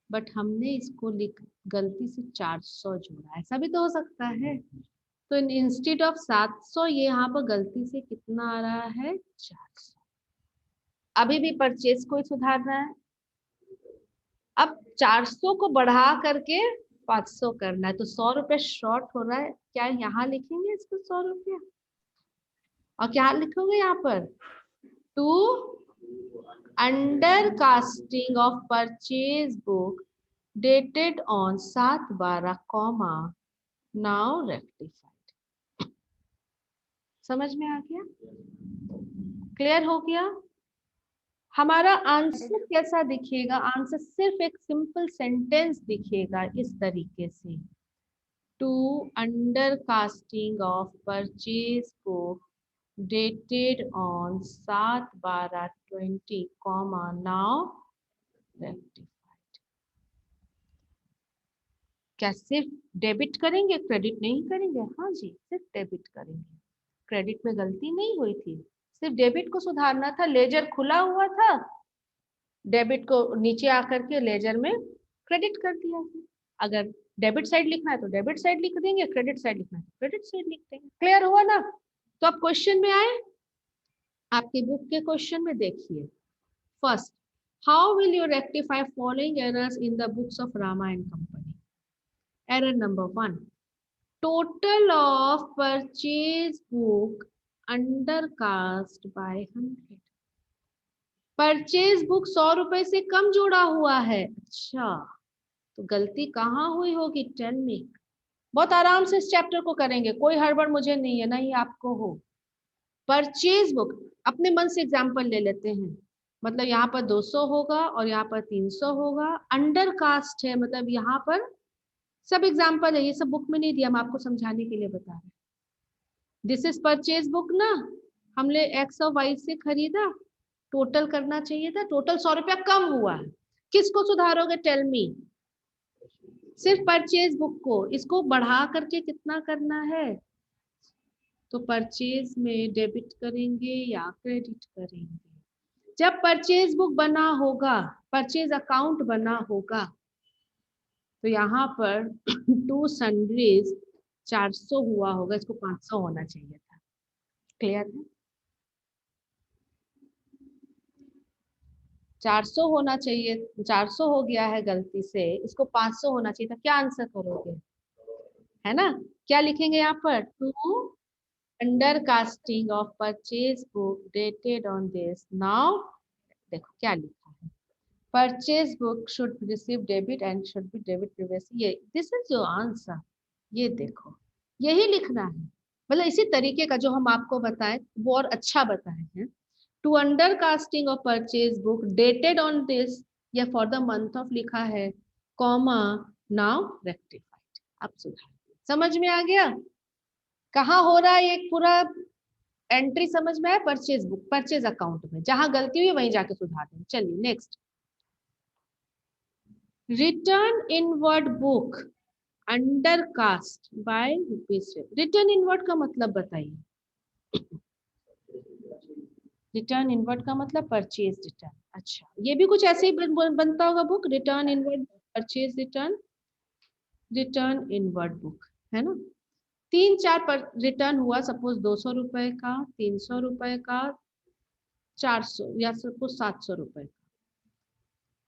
बट हमने इसको गलती से 400 जोड़ा, ऐसा भी तो हो सकता है। तो इंस्टेड ऑफ 700 ये यहाँ पर गलती से कितना आ रहा है? 400। अभी भी परचेज को ही सुधारना है। अब 400 को बढ़ा करके 500 करना है, तो 100 रुपये शॉर्ट हो रहा है। क्या यहाँ लिखेंगे इसको 100 रुपया? और क्या लिखोगे यहाँ पर? To under casting of purchase book dated on 7/12 comma now rectified. समझ में आ गया? क्लियर हो गया? हमारा आंसर कैसा दिखेगा? आंसर सिर्फ एक सिंपल सेंटेंस दिखेगा इस तरीके से, to under casting of purchase book dated on 7/12/20 comma now rectified. क्या सिर्फ डेबिट करेंगे, क्रेडिट नहीं करेंगे? हाँ जी, सिर्फ डेबिट करेंगे। क्रेडिट में गलती नहीं हुई थी, सिर्फ डेबिट को सुधारना था। लेजर खुला हुआ था, डेबिट को नीचे आकर के लेजर में क्रेडिट कर दिया। अगर डेबिट साइड लिखना है तो डेबिट साइड लिख देंगे, क्रेडिट साइड लिखना है तो क्रेडिट साइड लिख देंगे। क्लियर हुआ ना? तो अब क्वेश्चन में आए, आपकी बुक के क्वेश्चन में देखिए। First, how will you rectify following errors in the books of Rama and company? Error number 1, total of purchase book undercast by 100। Purchase book 100 रुपए से कम जोड़ा हुआ है। अच्छा, तो गलती कहाँ हुई होगी? Tell me. बहुत आराम से इस चैप्टर को करेंगे, कोई हड़बड़ मुझे नहीं है, ना ही आपको हो। परचेज बुक, अपने मन से एग्जांपल ले लेते हैं। मतलब यहाँ पर 200 होगा और यहाँ पर 300 होगा। अंडर कास्ट है, मतलब यहाँ पर सब एग्जांपल है, ये सब बुक में नहीं दिया, हम आपको समझाने के लिए बता रहे हैं। दिस इज परचेज बुक ना, हमने एक्स और वाई से खरीदा, टोटल करना चाहिए था, टोटल 100 रुपया कम हुआ है। किसको सुधारोगे? Tell me. सिर्फ परचेज बुक को, इसको बढ़ा करके कितना करना है? तो परचेज में डेबिट करेंगे या क्रेडिट करेंगे? जब परचेज बुक बना होगा, परचेज अकाउंट बना होगा, तो यहाँ पर टू सन्ड्रीज 400 हुआ होगा, इसको 500 होना चाहिए था। क्लियर है? 400 होना चाहिए, 400 हो गया है गलती से, इसको 500 होना चाहिए था। क्या आंसर करोगे? है ना? क्या लिखेंगे यहाँ पर? To under casting of purchase book dated on this. Now देखो क्या लिखा है, purchase book should receive debit and should be debit previously. ये दिस इज योर आंसर। ये देखो, यही लिखना है। मतलब इसी तरीके का जो हम आपको बताएं वो और अच्छा बताए हैं। To under casting of purchase book dated on this, या फॉर द मंथ ऑफ लिखा है, कॉमा नाउ रेक्टिफाइड। अब सुधार। समझ में आ गया कहाँ हो रहा है? एक पूरा एंट्री समझ में आया? परचेज बुक, परचेज अकाउंट में जहां गलती हुई वहीं जाके सुधार दें। चलिए next, return inward book under cast by rupees. Return inward का मतलब बताइए। रिटर्न इनवर्ड का मतलब परचेज रिटर्न। अच्छा, ये भी कुछ ऐसे ही बनता होगा book, return inward purchase return, return inward book, है ना? 3-4 पर रिटर्न हुआ, सपोज 200 रुपए का, 300 रुपए का, 400 या सपोज 700 रुपए का।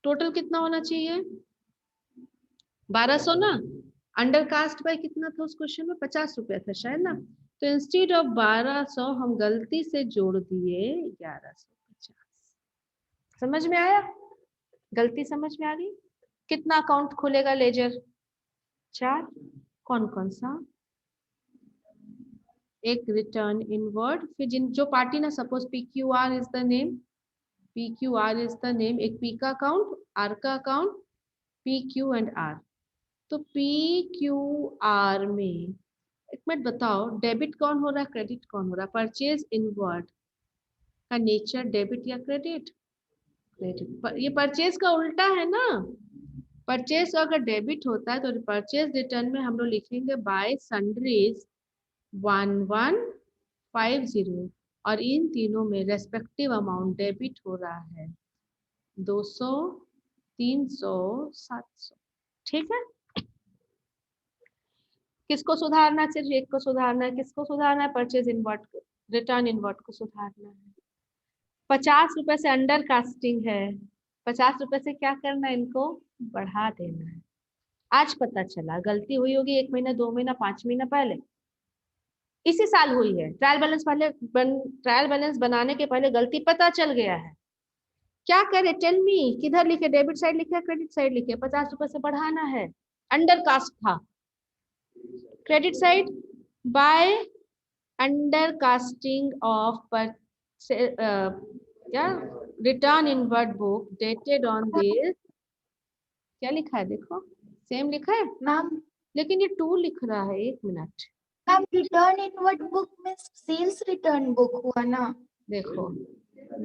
टोटल कितना होना चाहिए? 1200 ना। अंडर कास्ट बाय कितना था उस क्वेश्चन में? 50 रुपया था शायद ना। तो इंस्टेड ऑफ 1200 हम गलती से जोड़ दिए 1150। समझ में आया? गलती समझ में आ गई? कितना अकाउंट खुलेगा लेजर? 4। कौन कौन सा? एक रिटर्न इनवर्ड, फिर जिन जो पार्टी ना, suppose PQR is the name, PQR is the name, एक P का अकाउंट, R का अकाउंट, PQ एंड R। तो PQR में एक मिनट बताओ, डेबिट कौन हो रहा है, क्रेडिट कौन हो रहा है? परचेज इनवर्ड का नेचर डेबिट या क्रेडिट? क्रेडिट। ये परचेज का उल्टा है ना। परचेज अगर डेबिट होता है तो परचेज रिटर्न में हम लोग लिखेंगे बाय सन्ड्रीज 1150, और इन तीनों में रेस्पेक्टिव अमाउंट डेबिट हो रहा है 200, 300, 700। ठीक है? किसको सुधारना? सिर्फ एक को सुधारना है। किसको सुधारना है? परचेज इनवर्ड को, रिटर्न इनवर्ड को सुधारना है। 50 रुपए से अंडर कास्टिंग है, 50 रुपए से क्या करना है? इनको बढ़ा देना है। आज पता चला, गलती हुई होगी 1 महीना, 2 महीना, 5 महीना पहले, इसी साल हुई है। ट्रायल बैलेंस ट्रायल बैलेंस बनाने के पहले गलती पता चल गया है। क्या करे? Tell me. किधर लिखे? डेबिट साइड लिखे, क्रेडिट साइड लिखे? 50 रुपए से बढ़ाना है, अंडर कास्ट था। Credit side by under casting of क्या, return inward book dated on this. क्या लिखा है? देखो सेम लिखा है मैम। लेकिन ये 2 लिख रहा है। 1 minute, ma'am return inward book में सेल्स रिटर्न बुक हुआ ना? देखो,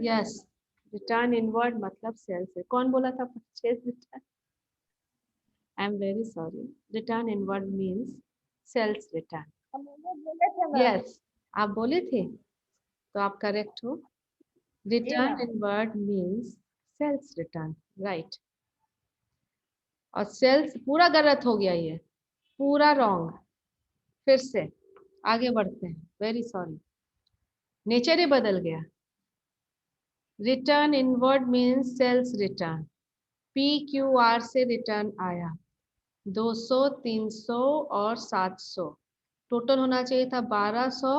यस, रिटर्न इनवर्ड मतलब सेल्स है। कौन बोला था purchase return? I am very sorry, return inward means sales return. बोले थे यस, आप बोले थे तो आप करेक्ट हो। Return inward means sales return, right. और सेल्स पूरा गलत हो गया, ये पूरा रॉन्ग। फिर से आगे बढ़ते हैं, वेरी सॉरी, नेचर ही बदल गया। Return inward means sales return. PQR से रिटर्न आया 200, 300 और 700, टोटल होना चाहिए था 1200,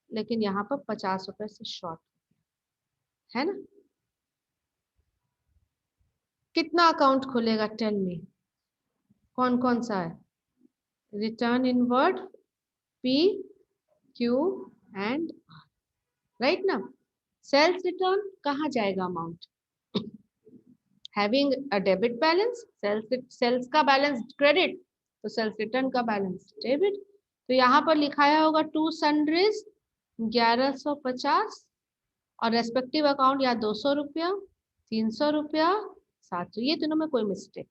लेकिन यहाँ पर 50 रुपए से शॉर्ट है ना। कितना अकाउंट खुलेगा, टेल मी, कौन कौन सा है? Return inward, P, Q and R, right ना। सेल्स रिटर्न कहाँ जाएगा amount? Having a debit balance, sales का बैलेंस क्रेडिट, तो सेल्स रिटर्न का बैलेंस डेबिट। तो यहाँ पर लिखाया होगा टू सन्ड्रीज 1150 और रेस्पेक्टिव अकाउंट या 200 रुपया, 300 रुपया, 700, ये तीनों में कोई मिस्टेक।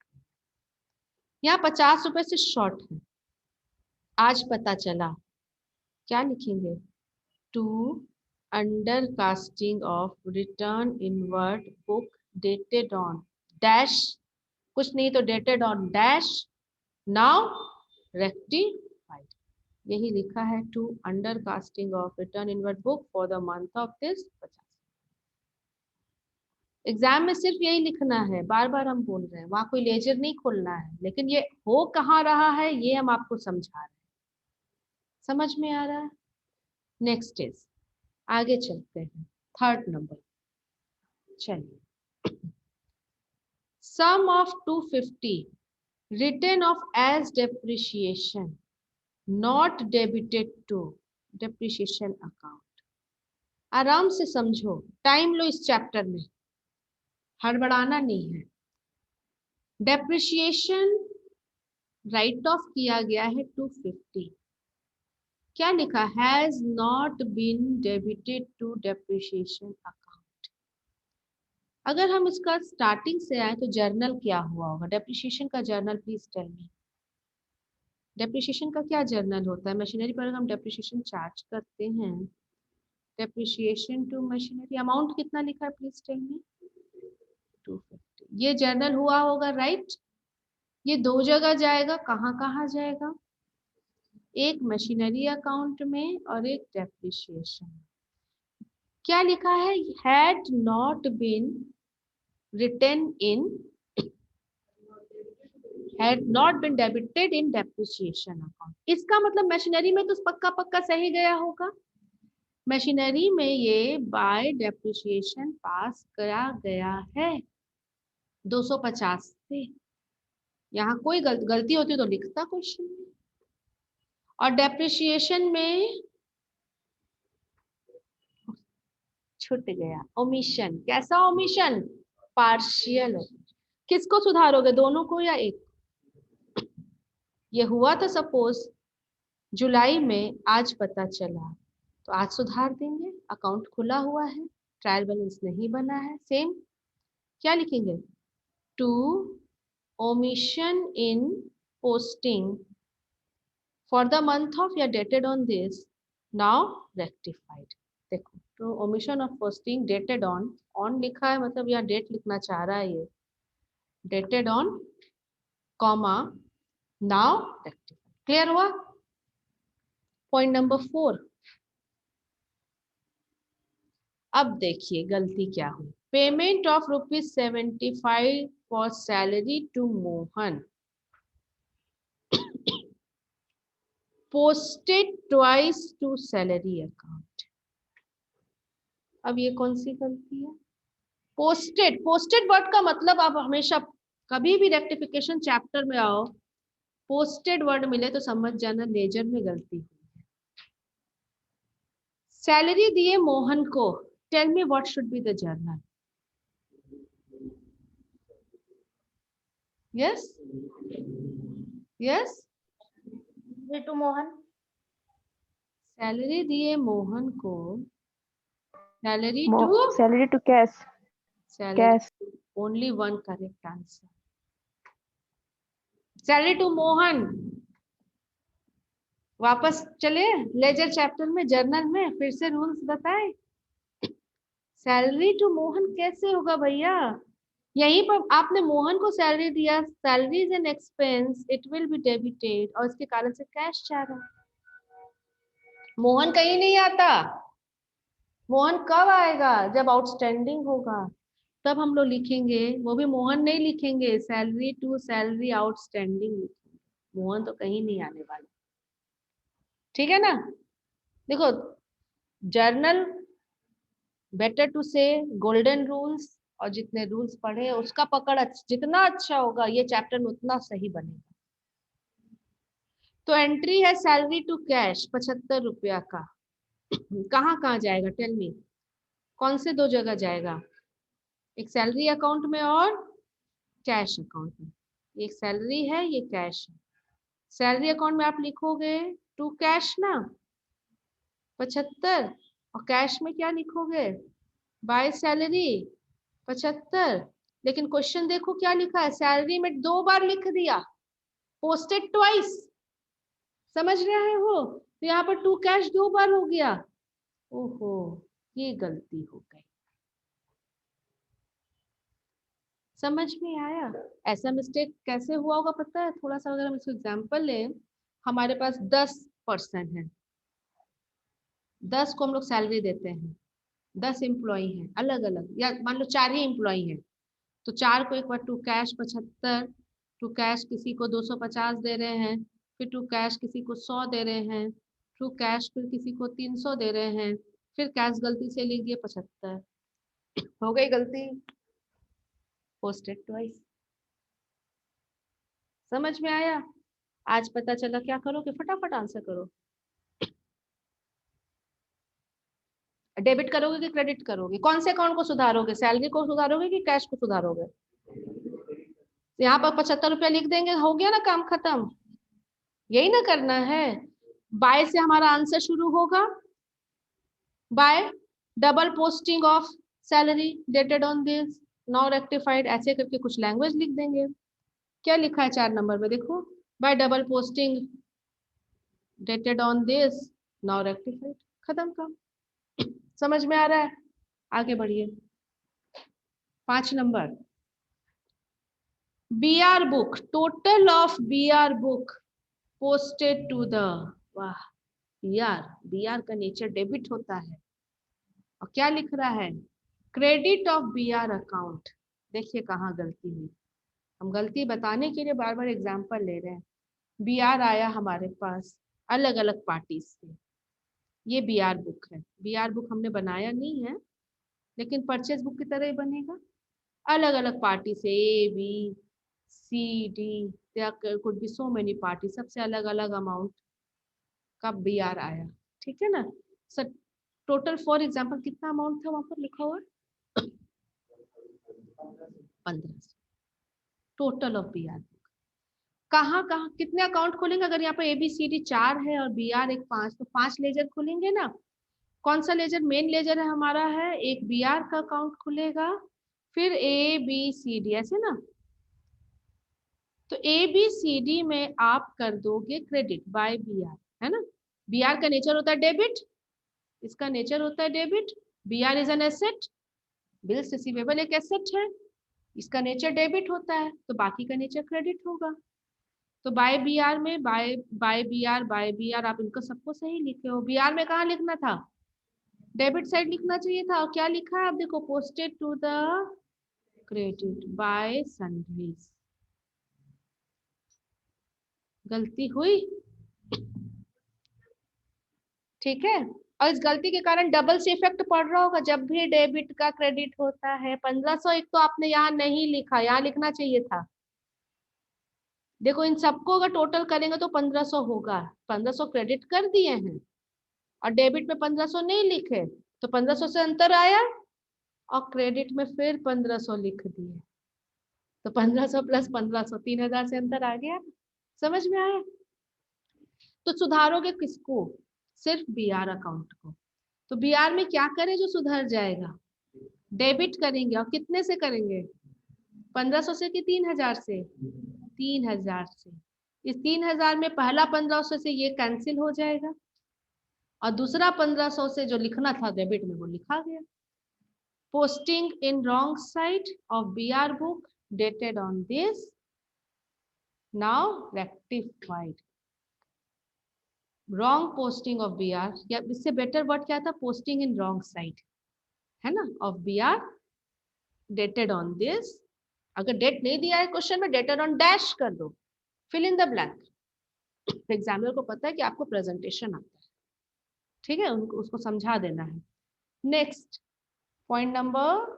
यहाँ 50 रुपए से शॉर्ट है, आज पता चला। क्या लिखेंगे? To under casting of return inward book dated on dash, कुछ नहीं तो dated on dash, now rectified, यही लिखा है। To under casting of return inward book for the month of this 50। Exam में सिर्फ यही लिखना है, बार बार हम बोल रहे हैं, वहां कोई लेजर नहीं खोलना है, लेकिन ये हो कहाँ रहा है ये हम आपको समझा रहे हैं। समझ में आ रहा है? नेक्स्ट इज, आगे चलते हैं, थर्ड नंबर। चलिए, sum of 250 return of as depreciation not debited to depreciation account. आराम से समझो, टाइम लो इस चैप्टर में, हड़बड़ाना नहीं है। डेप्रिशिएशन राइट ऑफ किया गया है 250, क्या लिखा? Has not been debited to depreciation account. अगर हम इसका स्टार्टिंग से आए तो जर्नल क्या हुआ होगा? डेप्रिशिएशन का journal please tell me. Depreciation का क्या जर्नल होता है? मशीनरी पर हम डेप्रिशिएशन चार्ज करते हैं, डेप्रिशिएशन टू मशीनरी, अमाउंट कितना लिखा है प्लीज टेल मी? 250, ये जर्नल हुआ होगा, राइट। ये दो जगह जाएगा, कहाँ कहाँ जाएगा? एक मशीनरी अकाउंट में और एक डेप्रिशिएशन। क्या लिखा है? Had not been written in, had not been debited in depreciation account. इसका मतलब मशीनरी में तो पक्का पक्का सही गया होगा, मशीनरी में ये बाय डेप्रिशिएशन पास करा गया है 250 से। यहाँ कोई गलती होती तो लिखता क्वेश्चन में। और डेप्रिशिएशन में छूट गया, ओमिशन। कैसा ओमिशन? पार्शियल। किसको सुधारोगे, दोनों को या एक? ये हुआ था सपोज जुलाई में, आज पता चला तो आज सुधार देंगे। अकाउंट खुला हुआ है, ट्रायल बैलेंस नहीं बना है, सेम क्या लिखेंगे? To omission in posting for the month of या dated on this, now rectified. देखो, तो omission of posting dated on, on लिखा है मतलब यह डेट लिखना चाह रहा है, ये dated on comma now rectified. Clear हुआ? Point number 4। अब देखिए गलती क्या हुई। Payment of ₹75 for salary to Mohan, posted twice to salary account. अब ये कौन सी गलती है? पोस्टेड, पोस्टेड वर्ड का मतलब आप हमेशा कभी भी रेक्टिफिकेशन चैप्टर में आओ, पोस्टेड वर्ड मिले तो समझ जाना लेजर में गलती हुई है। सैलरी दिए मोहन को, tell me what should be the journal? Yes yes, to Mohan. Salary दिए मोहन को, salary to, Salary to cash. Salary, only one correct answer. Salary to Mohan, वापस चले लेजर चैप्टर में, जर्नल में, फिर से रूल्स बताए। सैलरी टू मोहन कैसे होगा भैया? यहीं पर आपने मोहन को सैलरी दिया, salary is an expense, it will be debited, और इसके कारण से कैश जा रहा। मोहन कहीं नहीं आता। मोहन कब आएगा? जब आउटस्टैंडिंग होगा, तब हम लोग लिखेंगे, वो भी मोहन नहीं लिखेंगे, सैलरी टू सैलरी आउटस्टैंडिंग लिखेंगे। मोहन तो कहीं नहीं आने वाला, ठीक है ना? देखो, जर्नल, बेटर टू से गोल्डन रूल्स, और जितने रूल्स पढ़े उसका पकड़ जितना अच्छा होगा ये चैप्टर में उतना सही बनेगा। तो एंट्री है सैलरी टू कैश 75 रुपया का। कहाँ कहाँ जाएगा? टेल मी, कौन से दो जगह जाएगा? एक सैलरी अकाउंट में और कैश अकाउंट में। एक सैलरी है, ये कैश है। सैलरी अकाउंट में आप लिखोगे टू कैश ना 75, और कैश में क्या लिखोगे? By salary 75। लेकिन क्वेश्चन देखो क्या लिखा है, सैलरी में 2 बार लिख दिया, पोस्टेड ट्वाइस। समझ रहे हो? तो यहाँ पर टू कैश 2 बार हो गया। ओहो, ये गलती हो गई। समझ में आया? ऐसा मिस्टेक कैसे हुआ होगा पता है? थोड़ा सा अगर हम इसको एग्जांपल लें, हमारे पास 10 पर्सन है, 10 को हम लोग सैलरी देते हैं, 10 एम्प्लॉय हैं अलग अलग, या मान लो 4 ही एम्प्लॉय हैं, तो 4 को एक बार टू कैश 75, टू कैश किसी को 250 दे रहे हैं, फिर टू कैश किसी को 100 दे रहे हैं, टू कैश फिर किसी को 300 दे रहे हैं, फिर कैश गलती से लिख दिए 75। हो गई गलती, पोस्टेड ट्वाइस। समझ में आया? आज पता चला, क्या करोगे? फटाफट आंसर करो। डेबिट करोगे कि क्रेडिट करोगे? कौन से अकाउंट को सुधारोगे? सैलरी को सुधारोगे कि कैश को सुधारोगे? यहाँ पर 75 रुपया लिख देंगे, हो गया ना काम खत्म। यही ना करना है। बाय से हमारा आंसर शुरू होगा, bye double posting of salary dated on this now rectified, ऐसे करके कुछ लैंग्वेज लिख देंगे। क्या लिखा है 4 नंबर में देखो, bye double posting dated on this now rectified, खत्म काम। समझ में आ रहा है? आगे बढ़िए। 5 number, BR book, total of BR book posted to the, वाह, BR का नेचर डेबिट होता है, और क्या लिख रहा है? Credit of BR account. देखिए कहाँ गलती हुई। हम गलती बताने के लिए बार बार एग्जांपल ले रहे हैं। BR आया हमारे पास अलग अलग पार्टी से, ये BR बुक है। BR बुक हमने बनाया नहीं है, लेकिन परचेज बुक की तरह ही बनेगा। अलग अलग पार्टी से, A B C D, there could be so many party, सबसे अलग अलग अमाउंट का BR आया, ठीक है ना? सर टोटल फॉर एग्जांपल कितना अमाउंट था वहां पर लिखा हुआ? 1500 टोटल ऑफ BR बुक। कहाँ कहाँ कितने अकाउंट खोलेंगे? अगर यहाँ पर ABCD 4 है और BR एक 5, तो 5 लेजर खुलेंगे ना। कौन सा लेजर मेन लेजर है हमारा? है एक BR का अकाउंट खुलेगा, फिर ABCD, ऐसे ना। तो ABCD में आप कर दोगे क्रेडिट बाय BR, है ना? BR का नेचर होता है डेबिट, इसका नेचर होता है debit. BR is an asset, bills receivable एक एसेट है, इसका नेचर डेबिट होता है, तो बाकी का नेचर क्रेडिट होगा। तो बाय BR में बाय बाय BR आप इनको सबको सही लिखे हो। BR में कहाँ लिखना था? डेबिट साइड लिखना चाहिए था, और क्या लिखा है आप देखो, posted to the credit by sundries. गलती हुई, ठीक है? और इस गलती के कारण डबल से इफेक्ट पड़ रहा होगा। जब भी डेबिट का क्रेडिट होता है 1500, एक तो आपने यहाँ नहीं लिखा, यहाँ लिखना चाहिए था। देखो इन सबको अगर टोटल करेंगे तो 1500 होगा, 1500 क्रेडिट कर दिए हैं और डेबिट में 1500 नहीं लिखे, तो 1500 से अंतर आया, और क्रेडिट में फिर 1500 लिख दिए, तो 1500 प्लस 1500 3000 से अंतर आ गया। समझ में आया? तो सुधारोगे किसको? सिर्फ BR अकाउंट को। तो BR में क्या करें जो सुधर जाएगा? डेबिट करेंगे, और कितने से करेंगे? 1500 से कि 3000 से? 3000 से। इस 3000 में पहला 1500 से ये कैंसिल हो जाएगा और दूसरा 1500 से जो लिखना था डेबिट में वो लिखा गया। Posting in wrong side of BR book dated on this, now rectified. Wrong posting of BR, या इससे बेटर वर्ड क्या था, पोस्टिंग इन रॉन्ग साइड, है ना, of BR dated on this. अगर डेट नहीं दिया है क्वेश्चन में, डेटेड ऑन डैश कर दो, fill in the blank. Examiner को पता है कि आपको प्रेजेंटेशन आता है, ठीक है, उनको उसको समझा देना है। नेक्स्ट पॉइंट नंबर,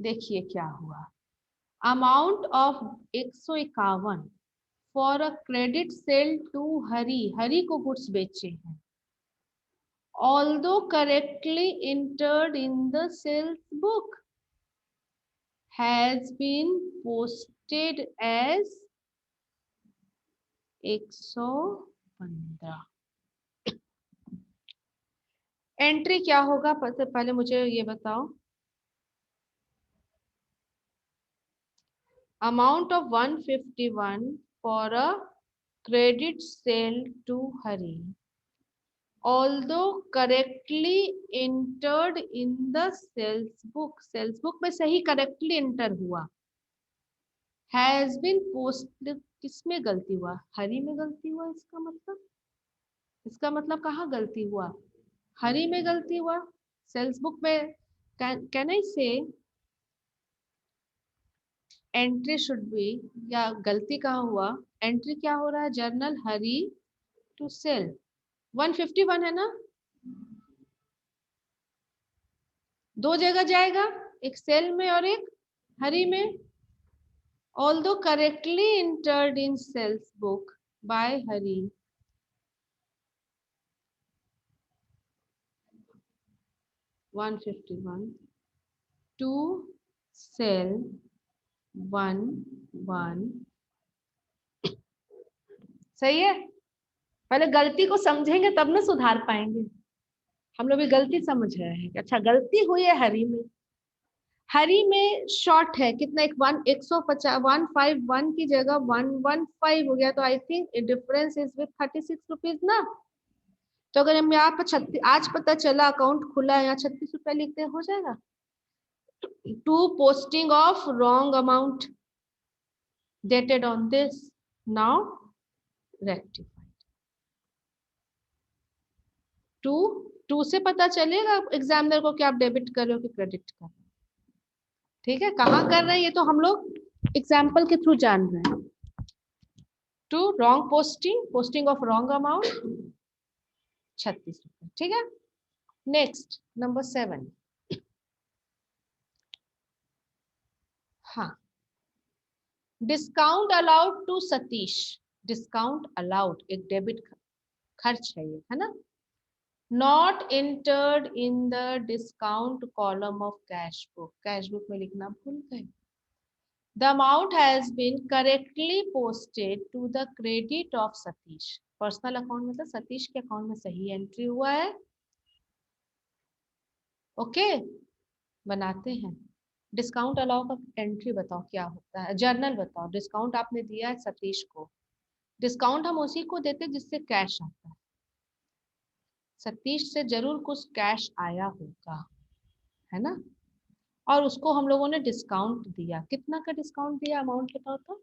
देखिए क्या हुआ। Amount of 151 for a credit sale to Hari, Hari को गुड्स बेचे हैं, although correctly entered in the sales book has been posted as 115। Entry क्या होगा, पहले मुझे ये बताओ। Amount of 151 for a credit sale to Hari, although correctly entered in the sales book, sales book में सही करेक्टली एंटर हुआ, has been posted, किसमें गलती हुआ, हरी में गलती हुआ। इसका मतलब कहाँ गलती हुआ, हरी में गलती हुआ। सेल्स बुक में कैन आई से एंट्री शुड बी, या गलती कहाँ हुआ, एंट्री क्या हो रहा है, जर्नल हरी टू सेल 151 है ना, दो जगह जाएगा, एक सेल में और एक हरी में। although correctly entered in sales book by Hari, (151) to sell 1 सही है। पहले गलती को समझेंगे तब ना सुधार पाएंगे। हम लोग भी गलती समझ रहे हैं कि अच्छा गलती हुई है हरी में, हरी में शॉर्ट है कितना, एक 151 की जगह 115 हो गया, तो I think difference is with 36 rupees ना। तो अगर हम यहाँ पर 36, आज पता चला अकाउंट खुला है, यहाँ 36 रुपया लिखते हो जाएगा। To posting of wrong amount dated on this, now rectified. To से पता चलेगा एग्जामिनर को कि आप डेबिट कर रहे हो कि क्रेडिट कर रहे हो, ठीक है। कहाँ कर रहे हैं ये तो हम लोग एग्जाम्पल के थ्रू जान रहे हैं। To wrong posting of wrong amount 36 रुपये, ठीक है। नेक्स्ट नंबर 7, हाँ, discount allowed to Satish. Discount allowed एक डेबिट खर्च है ये, है ना। Not entered in the discount column of cash book, cash book में लिखना भूल गए। The amount has been correctly posted to the credit of Satish, personal account मतलब सतीश के अकाउंट में सही एंट्री हुआ है। ओके, बनाते हैं। डिस्काउंट अलाउ का एंट्री बताओ क्या होता है, जर्नल बताओ। डिस्काउंट आपने दिया है सतीश को, डिस्काउंट हम उसी को देते जिससे कैश आता है। सतीश से जरूर कुछ कैश आया होगा, है ना, और उसको हम लोगों ने डिस्काउंट दिया। कितना का डिस्काउंट दिया, अमाउंट बताओ तो।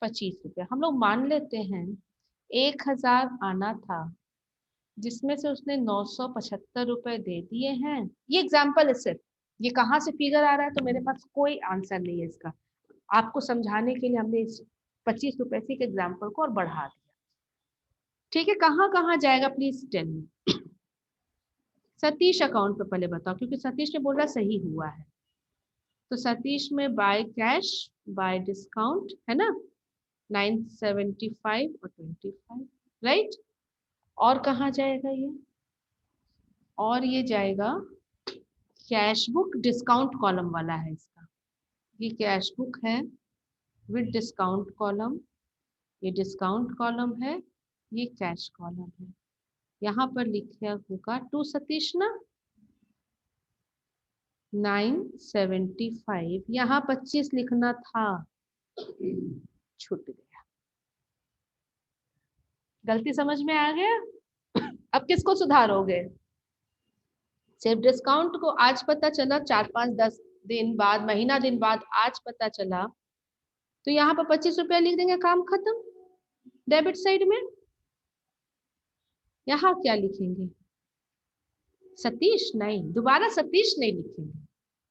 25 रुपया। हम लोग मान लेते हैं 1000 आना था, जिसमें से उसने 975 रुपए दे दिए हैं। ये एग्जाम्पल है सिर्फ, ये कहाँ से फिगर आ रहा है तो मेरे पास कोई आंसर नहीं है इसका। आपको समझाने के लिए हमने इस 25 रुपए से एक एग्जाम्पल को और बढ़ा दिया, ठीक है। कहाँ कहाँ जाएगा please tell me. Satish account पे पहले बताओ, क्योंकि सतीश ने बोला सही हुआ है, तो सतीश में बाय कैश बाय डिस्काउंट है ना, 975 और 25, राइट। और कहाँ जाएगा ये, और ये जाएगा कैश बुक, डिस्काउंट कॉलम वाला है इसका। ये कैश बुक है विद डिस्काउंट कॉलम, ये डिस्काउंट कॉलम है, ये कैश कॉलम है। यहाँ पर लिखा होगा टू सतीश ना, 975, यहाँ 25 लिखना था, छूट गया। गलती समझ में आ गया? अब किसको सुधारोगे? सिर्फ डिस्काउंट को आज पता चला, 4-5-10 दिन बाद, महीना दिन बाद आज पता चला, तो यहाँ पर 25 रुपया लिख देंगे, काम खत्म। डेबिट साइड में यहाँ क्या लिखेंगे? सतीश? नहीं, दोबारा सतीश नहीं लिखेंगे,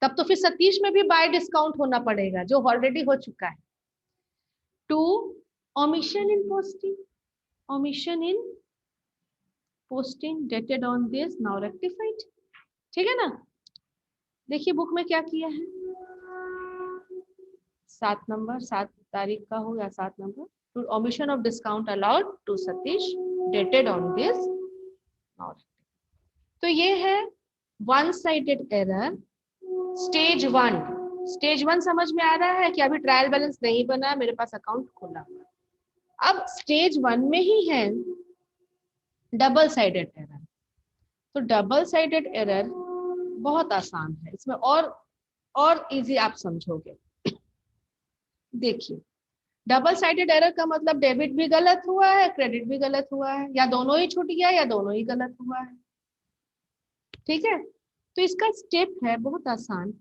तब तो फिर सतीश में भी बाय डिस्काउंट होना पड़ेगा जो ऑलरेडी हो चुका है। To omission in posting, omission in posting dated on this, now rectified। ठीक है ना? देखिए बुक में क्या किया है, 7 नंबर, 7 तारीख का हो या 7 number, to omission of discount allowed to Satish dated on this, now। तो ये है one sided error stage 1। Stage 1 समझ में आ रहा है कि अभी ट्रायल बैलेंस नहीं बना, मेरे पास अकाउंट खुला हुआ। अब स्टेज 1 में ही है डबल साइडेड एरर। तो डबल साइडेड एरर बहुत आसान है, इसमें और इजी आप समझोगे। देखिए, डबल साइडेड एरर का मतलब डेबिट भी गलत हुआ है, क्रेडिट भी गलत हुआ है, या दोनों ही छूट गया या दोनों ही गलत हुआ है। ठीक है, तो इसका स्टेप है बहुत आसान।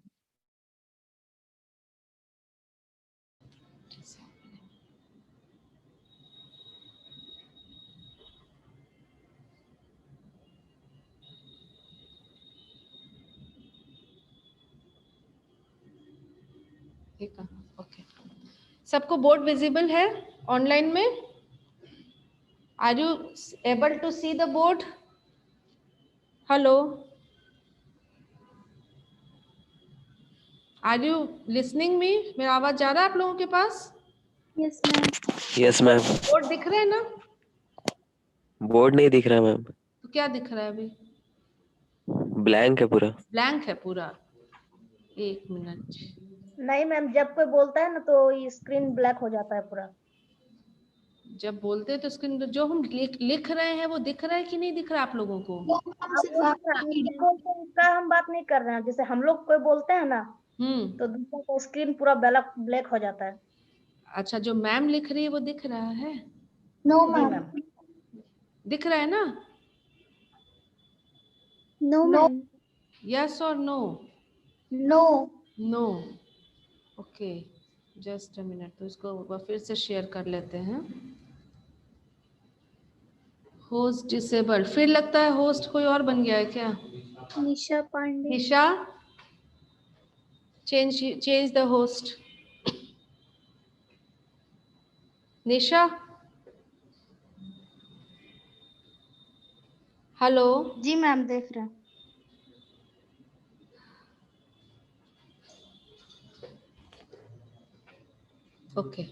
ओके, सबको बोर्ड विजिबल है ऑनलाइन में? Are you able to see the board? Hello, are you listening me? मेरा आवाज जा रहा है आप लोगों के पास? Yes ma'am. Yes ma'am. Board दिख रहे हैं ना? बोर्ड नहीं दिख रहा मैम। तो क्या दिख रहा है अभी? ब्लैंक है पूरा। ब्लैंक है पूरा? एक मिनट। नहीं मैम, जब कोई बोलता है ना तो स्क्रीन ब्लैक हो जाता है पूरा। जब बोलते हैं तो स्क्रीन, जो हम लिख रहे हैं वो दिख रहा है कि नहीं दिख रहा आप लोगों को? उसका हम बात नहीं कर रहे हैं, जैसे हम लोग कोई बोलते हैं ना तो दूसरा का स्क्रीन पूरा ब्लैक हो जाता है। अच्छा, जो मैम लिख रही है वो दिख रहा है? नो जी मैम। मैम। दिख रहा है ना? No ma'am. यस और no? No. No. Okay, just a minute. तो इसको फिर से शेयर कर लेते हैं। होस्ट डिसेबल्ड, फिर लगता है होस्ट कोई और बन गया है क्या? Nisha Pandey. Nisha, change the host. Nisha, hello. जी मैम, देख रहे हैं। ओके,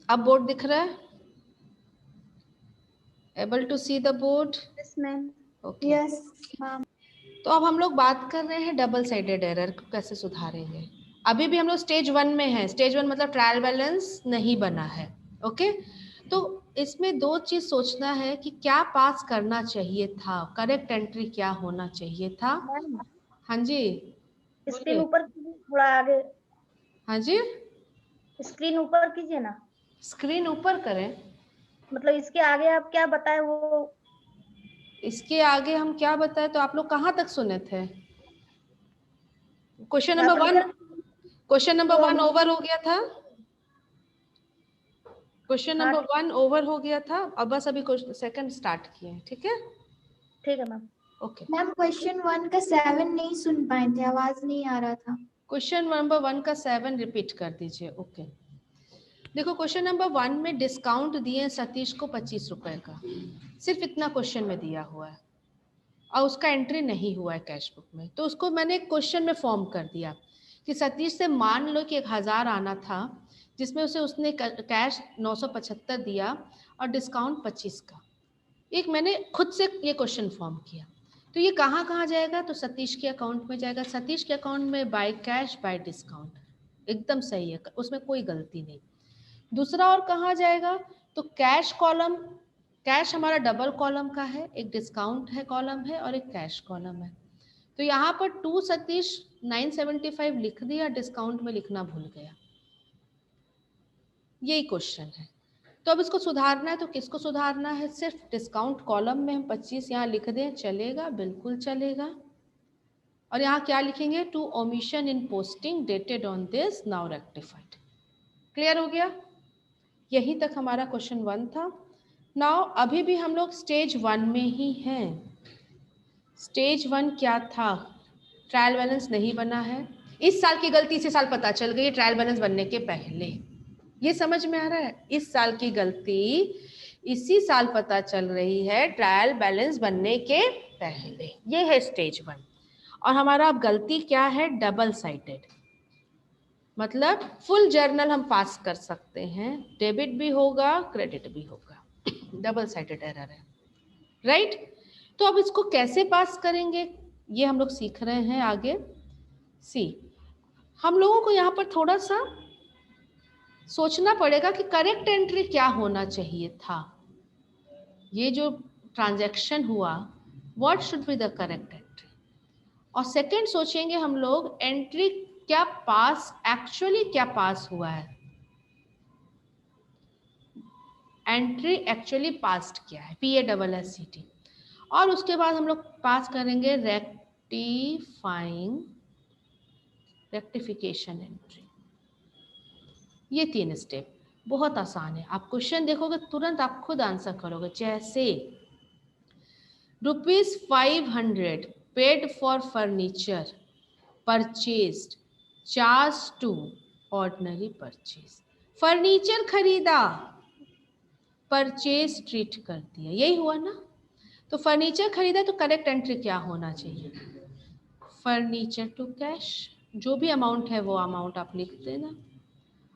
अब बोर्ड दिख रहा है? Able to see the board? Yes ma'am. Okay, yes ma'am. तो अब हम लोग बात कर रहे हैं डबल साइडेड एरर को कैसे सुधारेंगे। अभी भी हम लोग स्टेज 1 में हैं। स्टेज 1 मतलब ट्रायल बैलेंस नहीं बना है। ओके, तो इसमें 2 चीज सोचना है कि क्या पास करना चाहिए था, करेक्ट एंट्री क्या होना चाहिए था। हाँ जी, स्क्रीन ऊपर कीजिए, थोड़ा आगे। हाँ जी, स्क्रीन ऊपर कीजिए ना। स्क्रीन ऊपर करें? मतलब इसके आगे आप क्या बताए वो। इसके आगे हम क्या बताएं? तो आप लोग कहाँ तक सुने थे? क्वेश्चन नंबर 1 ओवर हो गया था। क्वेश्चन नंबर 1 ओवर हो गया था। अब बस अभी सेकंड स्टार्ट किए हैं। ठीक है, ठीक है मैम। ओके। मैम क्वेश्चन 1 का 7 नहीं सुन पाए थे, आवाज नहीं आ रहा था। क्वेश्चन नंबर 1 का 7 रिपीट कर दीजिए। ओके, देखो क्वेश्चन नंबर 1 में डिस्काउंट दिए सतीश को 25 रुपए का, सिर्फ इतना क्वेश्चन में दिया हुआ है और उसका एंट्री नहीं हुआ है कैश बुक में। तो उसको मैंने क्वेश्चन में फॉर्म कर दिया कि सतीश से मान लो कि 1000 आना था, जिसमें उसने कैश 975 दिया और डिस्काउंट 25 का। एक मैंने खुद से ये क्वेश्चन फॉर्म किया। तो ये कहाँ कहाँ जाएगा? तो सतीश के अकाउंट में जाएगा। सतीश के अकाउंट में बाय कैश बाय डिस्काउंट, एकदम सही है, उसमें कोई गलती नहीं। दूसरा और कहाँ जाएगा? तो कैश कॉलम, कैश हमारा डबल कॉलम का है, एक डिस्काउंट है कॉलम है और एक कैश कॉलम है। तो यहाँ पर 2 सतीश 975 लिख दिया, डिस्काउंट में लिखना भूल गया, यही क्वेश्चन है। तो अब इसको सुधारना है, तो किसको सुधारना है? सिर्फ डिस्काउंट कॉलम में हम 25 यहाँ लिख दें, चलेगा? बिल्कुल चलेगा। और यहाँ क्या लिखेंगे? To omission in posting dated on this now rectified. Clear हो गया? यही तक हमारा क्वेश्चन 1 था। नाउ अभी भी हम लोग स्टेज 1 में ही हैं। स्टेज 1 क्या था? ट्रायल बैलेंस नहीं बना है। इस साल की गलती इसी साल पता चल गई ट्रायल बैलेंस बनने के पहले। ये समझ में आ रहा है? इस साल की गलती इसी साल पता चल रही है ट्रायल बैलेंस बनने के पहले। ये है स्टेज 1। और हमारा अब गलती क्या है? डबल साइडेड, मतलब फुल जर्नल हम पास कर सकते हैं, डेबिट भी होगा क्रेडिट भी होगा, डबल साइडेड एरर है, राइट? तो अब इसको कैसे पास करेंगे ये हम लोग सीख रहे हैं आगे। सी, हम लोगों को यहाँ पर थोड़ा सा सोचना पड़ेगा कि करेक्ट एंट्री क्या होना चाहिए था। ये जो ट्रांजैक्शन हुआ, what should be the correct entry. और सेकंड सोचेंगे हम लोग एंट्री क्या पास, एक्चुअली क्या पास हुआ है, एंट्री एक्चुअली पास्ड क्या है, PASSED। और उसके बाद हम लोग पास करेंगे रेक्टिफिकेशन एंट्री। ये 3 स्टेप बहुत आसान है। आप क्वेश्चन देखोगे तुरंत आप खुद आंसर करोगे। जैसे ₹500 paid for furniture purchased, charged to ordinary purchase. Furniture खरीदा, परचेज ट्रीट कर दिया, यही हुआ ना? तो फर्नीचर खरीदा तो करेक्ट एंट्री क्या होना चाहिए? फर्नीचर टू कैश, जो भी अमाउंट है वो अमाउंट आप लिख देना।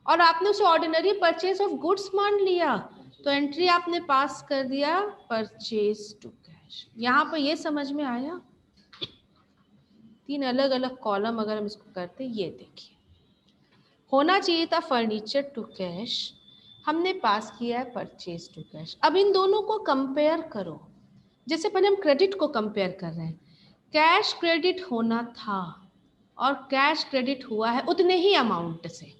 और आपने उसे ऑर्डिनरी परचेज ऑफ गुड्स मान लिया, तो एंट्री आपने पास कर दिया परचेज टू कैश। यहाँ पर ये समझ में आया? 3 अलग अलग कॉलम अगर हम इसको करते, ये देखिए होना चाहिए था फर्नीचर टू कैश, हमने पास किया है परचेज टू कैश। अब इन दोनों को कंपेयर करो। जैसे पहले हम क्रेडिट को कंपेयर कर रहे हैं, कैश क्रेडिट होना था और कैश क्रेडिट हुआ है उतने ही अमाउंट से,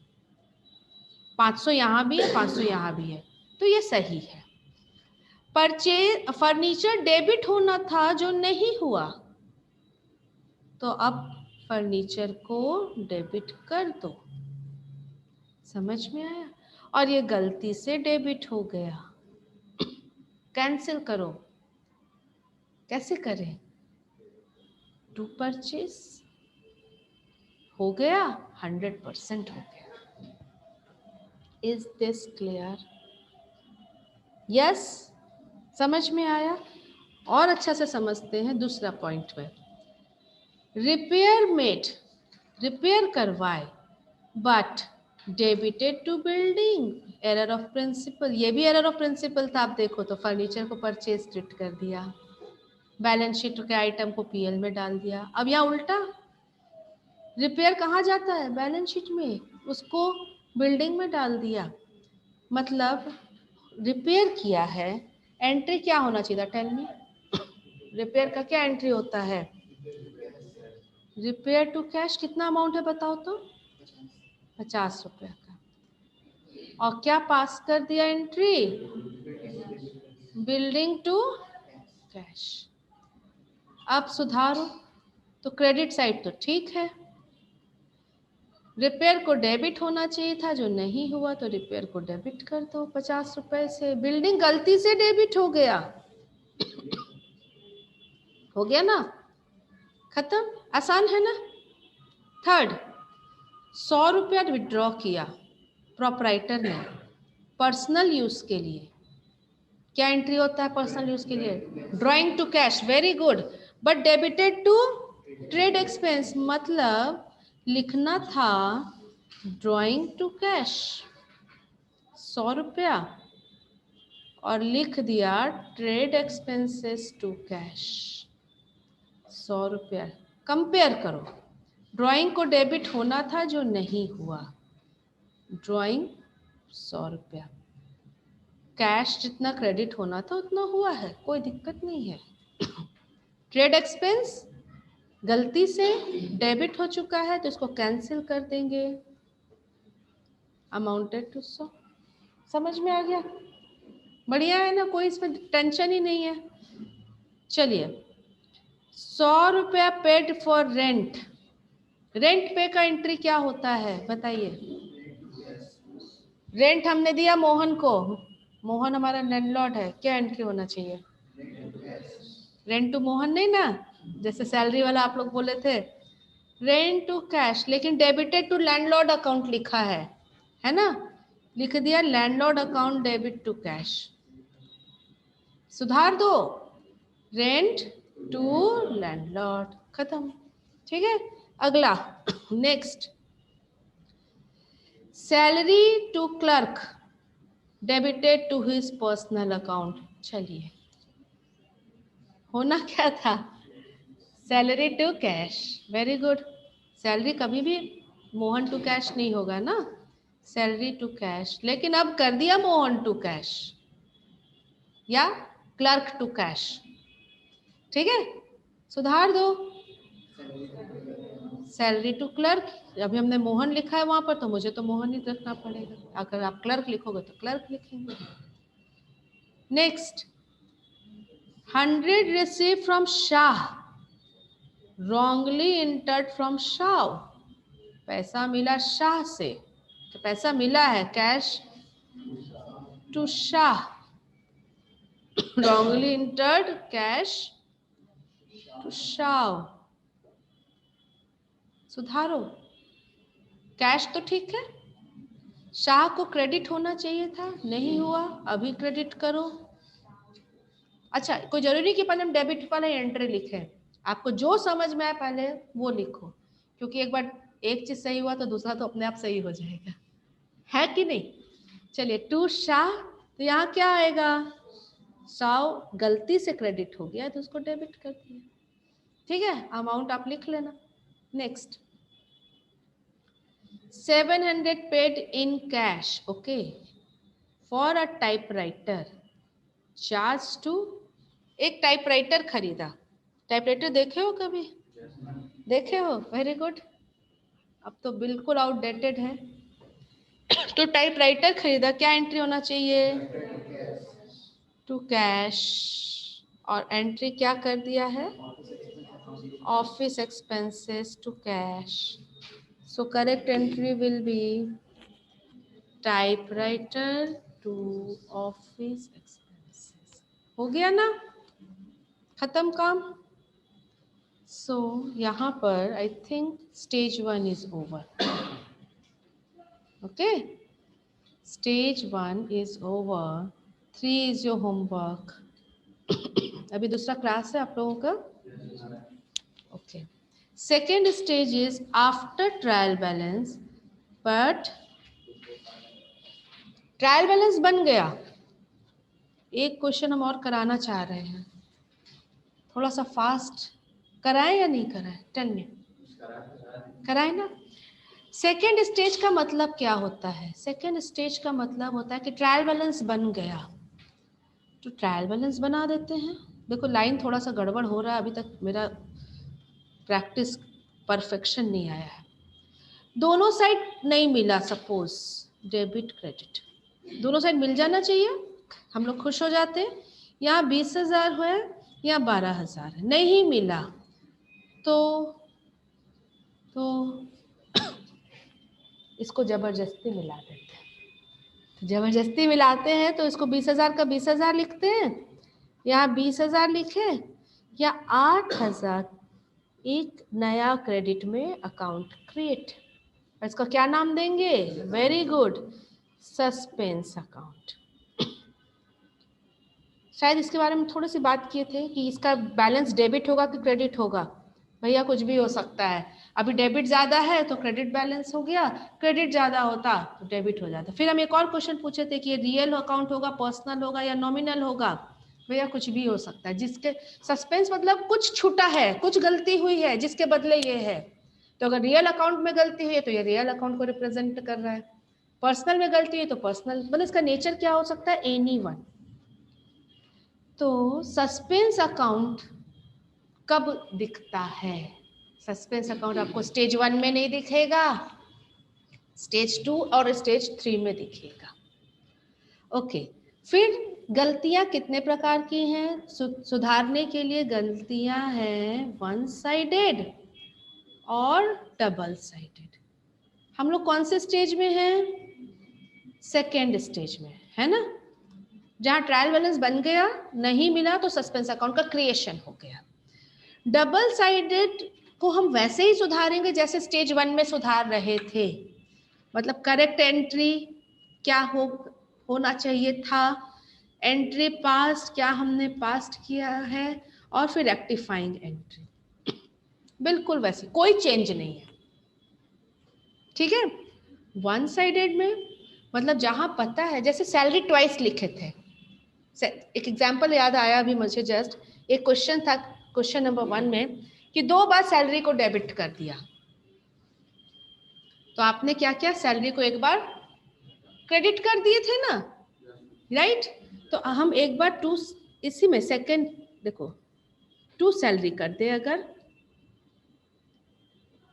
500 यहाँ भी है 500 यहाँ भी है, तो ये सही है। परचेज फर्नीचर डेबिट होना था जो नहीं हुआ, तो अब फर्नीचर को डेबिट कर दो। समझ में आया? और ये गलती से डेबिट हो गया, कैंसिल करो। कैसे करें? टू परचेज हो गया, 100% हो गया। Is this clear? यस, समझ में आया? और अच्छा से समझते हैं दूसरा पॉइंट में। रिपेयर मेड, रिपेयर करवाए but debited to building, error of principle. ये भी एरर ऑफ प्रिंसिपल था। आप देखो तो फर्नीचर को परचेज ट्रीट कर दिया, बैलेंस शीट के आइटम को PL में डाल दिया। अब यहाँ उल्टा, रिपेयर कहाँ जाता है? बैलेंस शीट में, उसको बिल्डिंग में डाल दिया। मतलब रिपेयर किया है, एंट्री क्या होना चाहिए था? टेल मी, रिपेयर का क्या एंट्री होता है? Repair to cash. कितना अमाउंट है बताओ तो? 50 रुपये का। और क्या पास कर दिया एंट्री? Building to cash. अब सुधारो तो क्रेडिट साइड तो ठीक है, रिपेयर को डेबिट होना चाहिए था जो नहीं हुआ, तो रिपेयर को डेबिट कर दो 50 रुपए से। बिल्डिंग गलती से डेबिट हो गया, हो गया ना, खत्म। आसान है ना? थर्ड, 100 रुपया विड्रॉ किया प्रोपराइटर ने पर्सनल यूज के लिए। क्या एंट्री होता है पर्सनल यूज के लिए? Drawing to cash, very good, but debited to trade expense. मतलब लिखना था ड्रॉइंग टू कैश 100 रुपया और लिख दिया ट्रेड एक्सपेंसेस टू कैश 100 रुपया। कंपेयर करो, ड्राइंग को डेबिट होना था जो नहीं हुआ, ड्राइंग 100 रुपया, कैश जितना क्रेडिट होना था उतना हुआ है, कोई दिक्कत नहीं है। ट्रेड एक्सपेंस गलती से डेबिट हो चुका है तो इसको कैंसिल कर देंगे, अमाउंटेड टू 100। समझ में आ गया? बढ़िया है ना, कोई इसमें टेंशन ही नहीं है। चलिए, 100 रुपया पेड फॉर रेंट। रेंट पे का एंट्री क्या होता है बताइए? रेंट हमने दिया मोहन को, मोहन हमारा लैंडलॉर्ड है, क्या एंट्री होना चाहिए? रेंट टू मोहन नहीं ना, जैसे सैलरी वाला आप लोग बोले थे, रेंट टू कैश, लेकिन डेबिटेड टू लैंडलॉर्ड अकाउंट लिखा है ना, लिख दिया landlord account debit to cash. सुधार दो, रेंट टू लैंडलॉर्ड, खत्म। ठीक है, अगला next, salary to clerk debited to his personal account. चलिए, होना क्या था? Salary to cash, very good. Salary कभी भी मोहन टू कैश नहीं होगा ना, सैलरी टू कैश, लेकिन अब कर दिया मोहन टू कैश या क्लर्क टू कैश। ठीक है, सुधार दो, सैलरी टू क्लर्क। अभी हमने मोहन लिखा है वहां पर, तो मुझे तो मोहन ही रखना पड़ेगा। अगर आप क्लर्क लिखोगे तो क्लर्क लिखेंगे। Next, 100 receive from Shah, wrongly entered from Shah. पैसा मिला शाह से, तो पैसा मिला है cash to Shah, wrongly entered cash to Shah. सुधारो, कैश तो ठीक है, शाह को क्रेडिट होना चाहिए था, नहीं हुआ, अभी क्रेडिट करो। अच्छा, कोई जरूरी कि पहले हम डेबिट वाला एंट्री लिखें, आपको जो समझ में आए पहले वो लिखो, क्योंकि एक बार एक चीज सही हुआ तो दूसरा तो अपने आप सही हो जाएगा, है कि नहीं? चलिए, टू शाह, तो यहाँ क्या आएगा? शाह गलती से क्रेडिट हो गया तो उसको डेबिट कर दिया। ठीक है, अमाउंट आप लिख लेना। Next, 700 paid in cash, okay, for a typewriter, charged to. एक टाइपराइटर खरीदा, टाइपराइटर देखे हो कभी? देखे हो, वेरी गुड। अब तो बिल्कुल आउटडेटेड है। तो टाइपराइटर खरीदा, क्या एंट्री होना चाहिए? टू कैश, और एंट्री क्या कर दिया है? Office expenses to cash. So correct entry will be typewriter to office expenses. हो गया ना, खत्म काम। सो यहाँ पर I think stage 1 is over. Okay, stage 1 is over, 3 is your homework. अभी दूसरा क्लास है आप लोगों का। Okay, second stage is after trial balance, but trial balance बन गया, एक क्वेश्चन हम और कराना चाह रहे हैं, थोड़ा सा फास्ट कराएं या नहीं कराएं? टेल मी, कराएं ना। सेकेंड स्टेज का मतलब क्या होता है? सेकेंड स्टेज का मतलब होता है कि ट्रायल बैलेंस बन गया, तो ट्रायल बैलेंस बना देते हैं। देखो, लाइन थोड़ा सा गड़बड़ हो रहा है, अभी तक मेरा प्रैक्टिस परफेक्शन नहीं आया है। दोनों साइड नहीं मिला, सपोज डेबिट क्रेडिट, दोनों साइड मिल जाना चाहिए, हम लोग खुश हो जाते हैं। यहाँ 20,000 है, यहाँ 12,000 है, नहीं मिला तो इसको जबरदस्ती मिला देते हैं। तो जबरदस्ती मिलाते हैं तो इसको 20,000 का 20,000 लिखते हैं, यहाँ 20,000 लिखे, या 8,000 एक नया क्रेडिट में अकाउंट क्रिएट, और इसका क्या नाम देंगे? Very good, suspense account. शायद इसके बारे में थोड़ी सी बात किए थे कि इसका बैलेंस डेबिट होगा कि क्रेडिट होगा। भैया कुछ भी हो सकता है, अभी डेबिट ज़्यादा है तो क्रेडिट बैलेंस हो गया, क्रेडिट ज़्यादा होता तो डेबिट हो जाता। फिर हम एक और क्वेश्चन पूछे थे कि ये रियल अकाउंट होगा, पर्सनल होगा या नॉमिनल होगा? भैया कुछ भी हो सकता है, जिसके सस्पेंस मतलब कुछ छूटा है, कुछ गलती हुई है जिसके बदले ये है। तो अगर रियल अकाउंट में गलती हुई है तो ये रियल अकाउंट को रिप्रेजेंट कर रहा है, पर्सनल में गलती है तो पर्सनल, मतलब इसका नेचर क्या हो सकता है, एनीवन। तो सस्पेंस अकाउंट कब दिखता है? सस्पेंस अकाउंट आपको स्टेज 1 में नहीं दिखेगा, स्टेज 2 और स्टेज 3 में दिखेगा। ओके, फिर गलतियां कितने प्रकार की हैं? सुधारने के लिए गलतियां हैं वन साइडेड और डबल साइडेड। हम लोग कौन से स्टेज में हैं? सेकेंड स्टेज में, है ना? जहां ट्रायल बैलेंस बन गया, नहीं मिला तो सस्पेंस अकाउंट का क्रिएशन हो गया। डबल साइडेड को हम वैसे ही सुधारेंगे जैसे स्टेज 1 में सुधार रहे थे, मतलब करेक्ट एंट्री क्या होना चाहिए था, एंट्री पास्ट क्या हमने पास्ट किया है, और फिर रेक्टिफाइंग एंट्री, बिल्कुल वैसे, कोई चेंज नहीं है। ठीक है। वन साइडेड में मतलब जहां पता है, जैसे सैलरी ट्वाइस लिखे थे, एक एग्जांपल याद आया अभी मुझे जस्ट, एक क्वेश्चन था क्वेश्चन नंबर 1 में कि 2 बार सैलरी को डेबिट कर दिया, तो आपने क्या किया, सैलरी को एक बार क्रेडिट कर दिए थे ना, राइट? तो हम एक बार 2 इसी में सेकंड देखो 2 सैलरी कर दे अगर,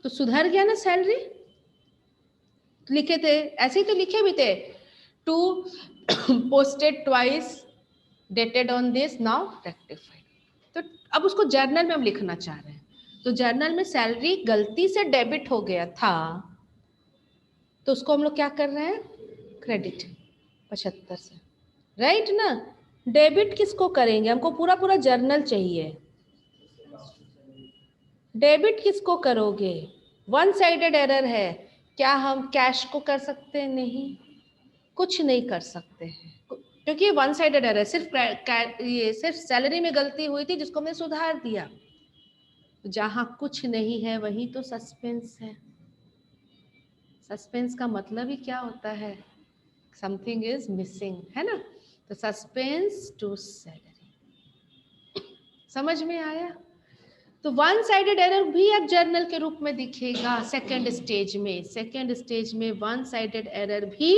तो सुधर गया ना सैलरी। लिखे थे ऐसे ही तो लिखे भी थे, 2 posted twice dated on this now rectified. तो अब उसको जर्नल में हम लिखना चाह रहे हैं, तो जर्नल में सैलरी गलती से डेबिट हो गया था, तो उसको हम लोग क्या कर रहे हैं, क्रेडिट 75 से, राइट ना? डेबिट किसको करेंगे, हमको पूरा पूरा जर्नल चाहिए। डेबिट किसको करोगे? वन साइडेड एरर है, क्या हम कैश को कर सकते हैं? नहीं, कुछ नहीं कर सकते हैं, क्योंकि ये वन साइडेड एरर, सिर्फ सैलरी में गलती हुई थी जिसको हमने सुधार दिया। जहां कुछ नहीं है वही तो सस्पेंस है। सस्पेंस का मतलब ही क्या होता है, समथिंग इज मिसिंग, है ना? तो सस्पेंस टू सैलरी, समझ में आया? तो वन साइडेड एरर भी अब जर्नल के रूप में दिखेगा सेकेंड स्टेज में। सेकेंड स्टेज में वन साइडेड एरर भी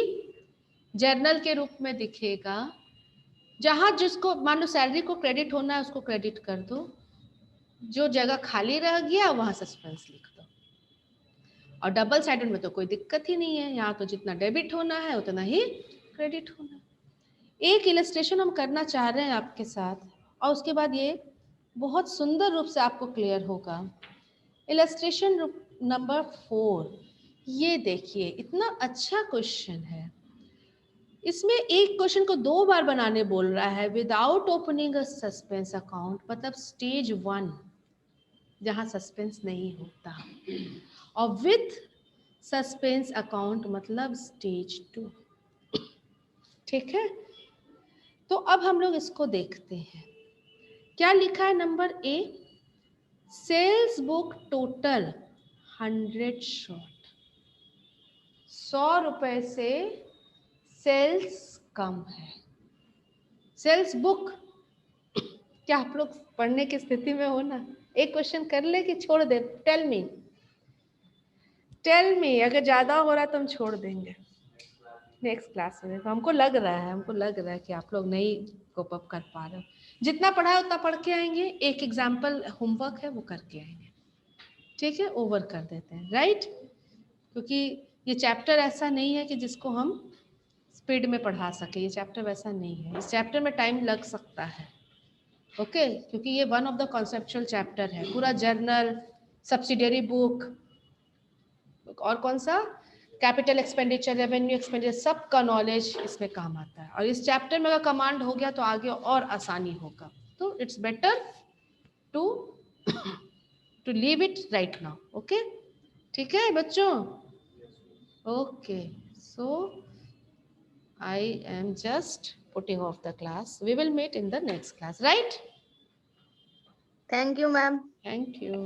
जर्नल के रूप में दिखेगा, जहां जिसको मान लो सैलरी को क्रेडिट होना है उसको क्रेडिट कर दो, जो जगह खाली रह गया वहां सस्पेंस लिख दो। और डबल साइडेड में तो कोई दिक्कत ही नहीं है, यहाँ तो जितना डेबिट होना है उतना ही क्रेडिट होना है। एक इलस्ट्रेशन हम करना चाह रहे हैं आपके साथ, और उसके बाद ये बहुत सुंदर रूप से आपको क्लियर होगा। इलस्ट्रेशन नंबर 4, ये देखिए इतना अच्छा क्वेश्चन है। इसमें एक क्वेश्चन को 2 बार बनाने बोल रहा है, without opening a suspense account, मतलब स्टेज 1 जहां सस्पेंस नहीं होता, और विथ सस्पेंस अकाउंट मतलब स्टेज 2। ठीक है, तो अब हम लोग इसको देखते हैं। क्या लिखा है number A, sales book total 100 short, 100 रुपए से सेल्स कम है। सेल्स बुक, क्या आप लोग पढ़ने की स्थिति में हो ना? एक क्वेश्चन कर ले कि छोड़ दे? टेल मी, अगर ज्यादा हो रहा तो हम छोड़ देंगे नेक्स्ट क्लास में। तो हमको लग रहा है कि आप लोग नहीं कोप अप कर पा रहे हो। जितना पढ़ा है उतना पढ़ के आएंगे, एक एग्जाम्पल होमवर्क है वो करके आएंगे, ठीक है? ओवर कर देते हैं, राइट? क्योंकि ये चैप्टर ऐसा नहीं है कि जिसको हम स्पीड में पढ़ा सके, ये चैप्टर वैसा नहीं है, इस चैप्टर में टाइम लग सकता है, ओके? क्योंकि ये one of the conceptual chapter है। पूरा जर्नल, सब्सिडियरी बुक, और कौन सा, कैपिटल एक्सपेंडिचर, रेवेन्यू एक्सपेंडिचर, सबका नॉलेज इसमें काम आता है। और इस चैप्टर में अगर कमांड हो गया तो आगे और आसानी होगा। तो it's better to leave it right now, okay? ठीक है बच्चों? Okay, so I am just putting off the class. We will meet in the next class, right? Thank you, ma'am. Thank you.